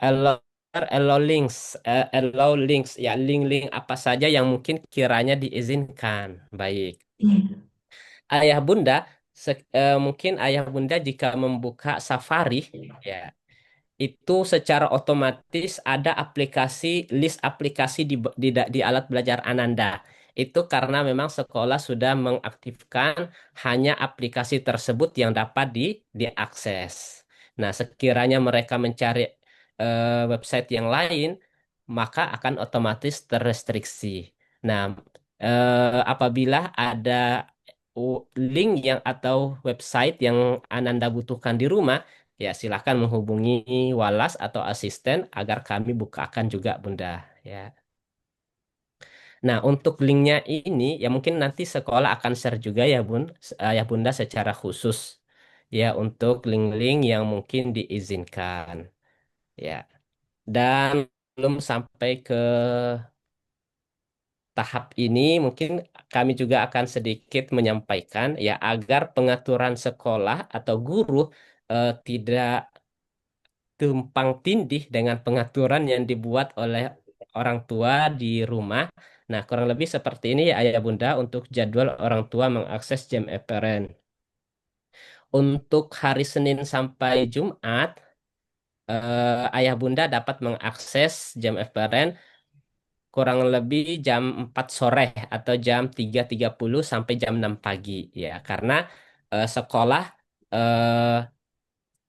allow allow links, allow links, ya link-link apa saja yang mungkin kiranya diizinkan. Baik. Iya. Ayah bunda, mungkin ayah bunda jika membuka Safari, ya itu secara otomatis ada aplikasi, list aplikasi di alat belajar Ananda. Itu karena memang sekolah sudah mengaktifkan hanya aplikasi tersebut yang dapat diakses. Nah, sekiranya mereka mencari website yang lain, maka akan otomatis terrestriksi. Nah, apabila ada link yang atau website yang Ananda butuhkan di rumah, ya, silakan menghubungi Walas atau asisten agar kami bukakan juga, Bunda. Ya. Nah, untuk linknya ini, ya mungkin nanti sekolah akan share juga ya, ya Bunda secara khusus. Ya, untuk link-link yang mungkin diizinkan. Ya. Dan belum sampai ke tahap ini, mungkin kami juga akan sedikit menyampaikan ya agar pengaturan sekolah atau guru tidak tumpang tindih dengan pengaturan yang dibuat oleh orang tua di rumah. Nah, kurang lebih seperti ini ya Ayah Bunda untuk jadwal orang tua mengakses jam EPRN. Untuk hari Senin sampai Jumat, Ayah Bunda dapat mengakses jam EPRN kurang lebih jam 4 sore atau jam 3.30 sampai jam 6 pagi ya, karena sekolah eh,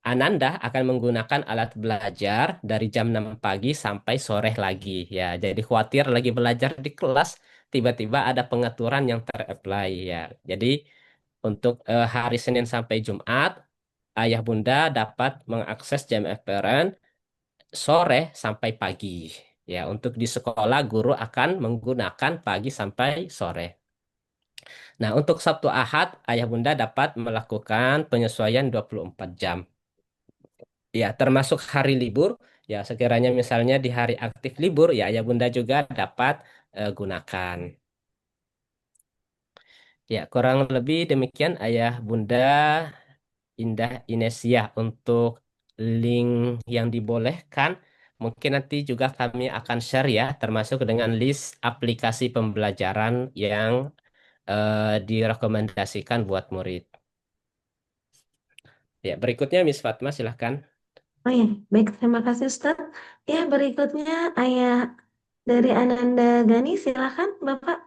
Ananda akan menggunakan alat belajar dari jam 6 pagi sampai sore lagi ya. Jadi khawatir lagi belajar di kelas tiba-tiba ada pengaturan yang ter-apply ya. Jadi untuk hari Senin sampai Jumat ayah bunda dapat mengakses jam FPRN sore sampai pagi. Ya, untuk di sekolah guru akan menggunakan pagi sampai sore. Nah, untuk Sabtu Ahad ayah bunda dapat melakukan penyesuaian 24 jam. Ya, termasuk hari libur. Ya, sekiranya misalnya di hari aktif libur, ya ayah bunda juga dapat gunakan. Ya, kurang lebih demikian ayah bunda Indah Inesia untuk link yang dibolehkan. Mungkin nanti juga kami akan share ya, termasuk dengan list aplikasi pembelajaran yang direkomendasikan buat murid. Ya, berikutnya Miss Fatma silahkan. Oh ya, baik, terima kasih Ustadz. Ya, berikutnya Ayah dari Ananda Gani, silakan Bapak.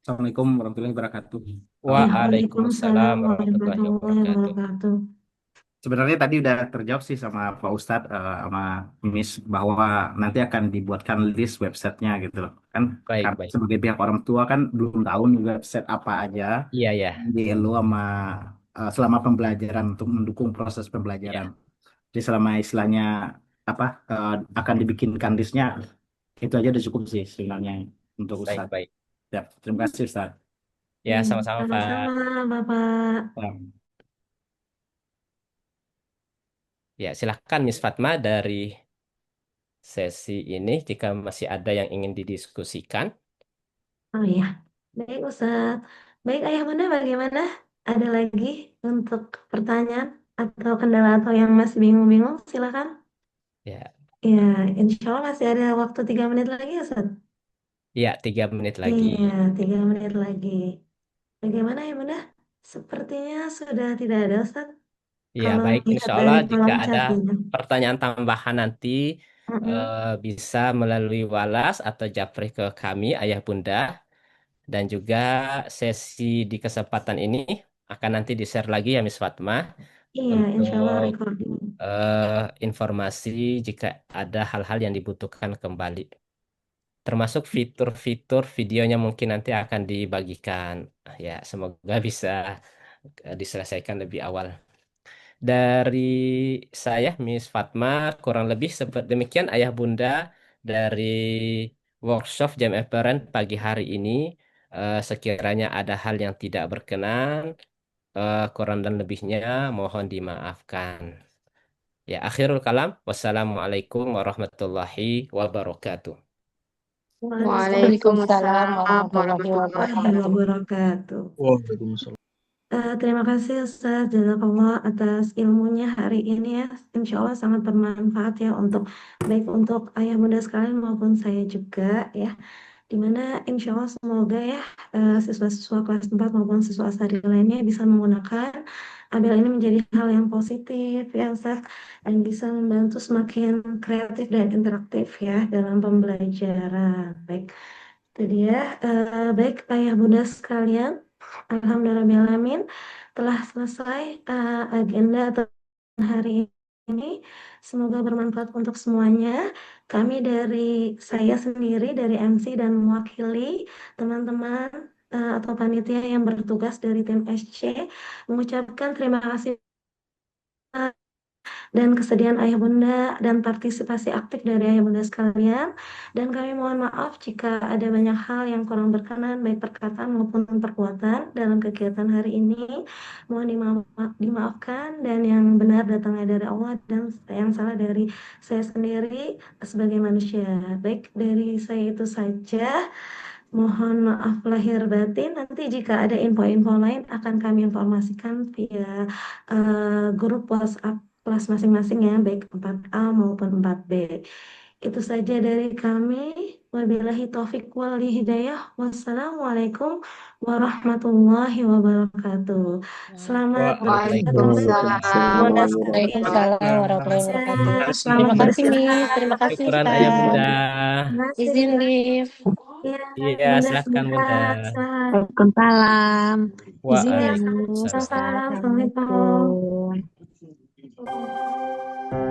Assalamualaikum warahmatullahi wabarakatuh. Eh, Waalaikumsalam Waalaikumsalam warahmatullahi warahmatullahi wabarakatuh. wabarakatuh. Sebenarnya tadi udah terjawab sih sama Pak Ustadz sama Miss bahwa nanti akan dibuatkan list websitenya gitu loh. Kan Baik, baik. sebagai pihak orang tua kan belum tahu nih website apa aja Iya, ya. di LO sama selama pembelajaran untuk mendukung proses pembelajaran. Iya. Jadi selama istilahnya apa akan dibikinkan listnya itu aja udah cukup sih sebenarnya untuk Baik, Ustadz. baik. Ya, terima kasih Ustadz. Ya, Hmm, sama-sama, sama-sama Pak. Bapak. Ya. Ya, silahkan Miss Fatma dari sesi ini jika masih ada yang ingin didiskusikan. Oh iya, baik Ustadz. Baik Ayah Bunda, bagaimana? Ada lagi untuk pertanyaan atau kendala atau yang masih bingung-bingung? Silakan. Ya, Ya, insya Allah masih ada waktu 3 menit lagi ya Ustadz. ya 3 menit lagi. Iya, 3 menit lagi. Bagaimana ya Bunda? Sepertinya sudah tidak ada Ustadz. Ya, Kalau baik. lihat Insya Allah dari jika kolom ada chat ini. pertanyaan tambahan nanti Mm-mm. bisa melalui Walas atau Japri ke kami, Ayah Bunda. Dan juga sesi di kesempatan ini akan nanti di-share lagi ya Miss Fatma Iya, insya Allah untuk recording. informasi jika ada hal-hal yang dibutuhkan kembali. Termasuk fitur-fitur videonya mungkin nanti akan dibagikan. Ya, semoga bisa diselesaikan lebih awal. Dari saya, Miss Fatma, kurang lebih seperti demikian Ayah Bunda dari workshop Jam Apparent pagi hari ini. Sekiranya ada hal yang tidak berkenan, kurang dan lebihnya mohon dimaafkan. Ya, akhirul kalam. Wassalamualaikum warahmatullahi wabarakatuh. Waalaikumsalam Waalaikumsalam warahmatullahi warahmatullahi wabarakatuh. wabarakatuh. Waalaikumsalam. Terima kasih Ustaz Jazakallah atas ilmunya hari ini ya. Insya Allah sangat bermanfaat ya baik untuk ayah bunda sekalian maupun saya juga ya. Dimana insya Allah semoga ya siswa-siswa kelas 4 maupun siswa asari lainnya bisa menggunakan ABEL ini menjadi hal yang positif ya Ustaz, dan bisa membantu semakin kreatif dan interaktif ya dalam pembelajaran. Baik, itu dia. Baik ayah bunda sekalian, alhamdulillahirrahmanirrahim telah selesai agenda atau hari ini. Semoga bermanfaat untuk semuanya. Kami dari saya sendiri dari MC dan mewakili teman-teman atau panitia yang bertugas dari tim SC mengucapkan terima kasih dan kesediaan ayah bunda dan partisipasi aktif dari ayah bunda sekalian. Dan kami mohon maaf jika ada banyak hal yang kurang berkenan baik perkataan maupun perbuatan dalam kegiatan hari ini. Mohon dimaafkan dan yang benar datangnya dari Allah dan yang salah dari saya sendiri sebagai manusia. Baik, dari saya itu saja. Mohon maaf lahir batin. Nanti jika ada info-info lain akan kami informasikan via grup WhatsApp kelas masing-masing ya, baik 4A maupun 4B. Itu saja dari kami. Wabillahi taufik wal hidayah. Wassalamualaikum warahmatullahi wabarakatuh. Selamat beristirahat Waalaikumsalam bunda sekalian. warahmatullahi Waalaikumsalam. wabarakatuh. Selamat Terima kasih, Miss. beristirahat. Terima kasih, Syukuran ayah Ustaz. bunda. Terima kasih. Izin live. Ya, Iya, bunda silahkan bunda. sehat. Waalaikumsalam. Izin Ya, ya, Bu. Waalaikumsalam. sama-sama. Assalamualaikum. Assalamualaikum.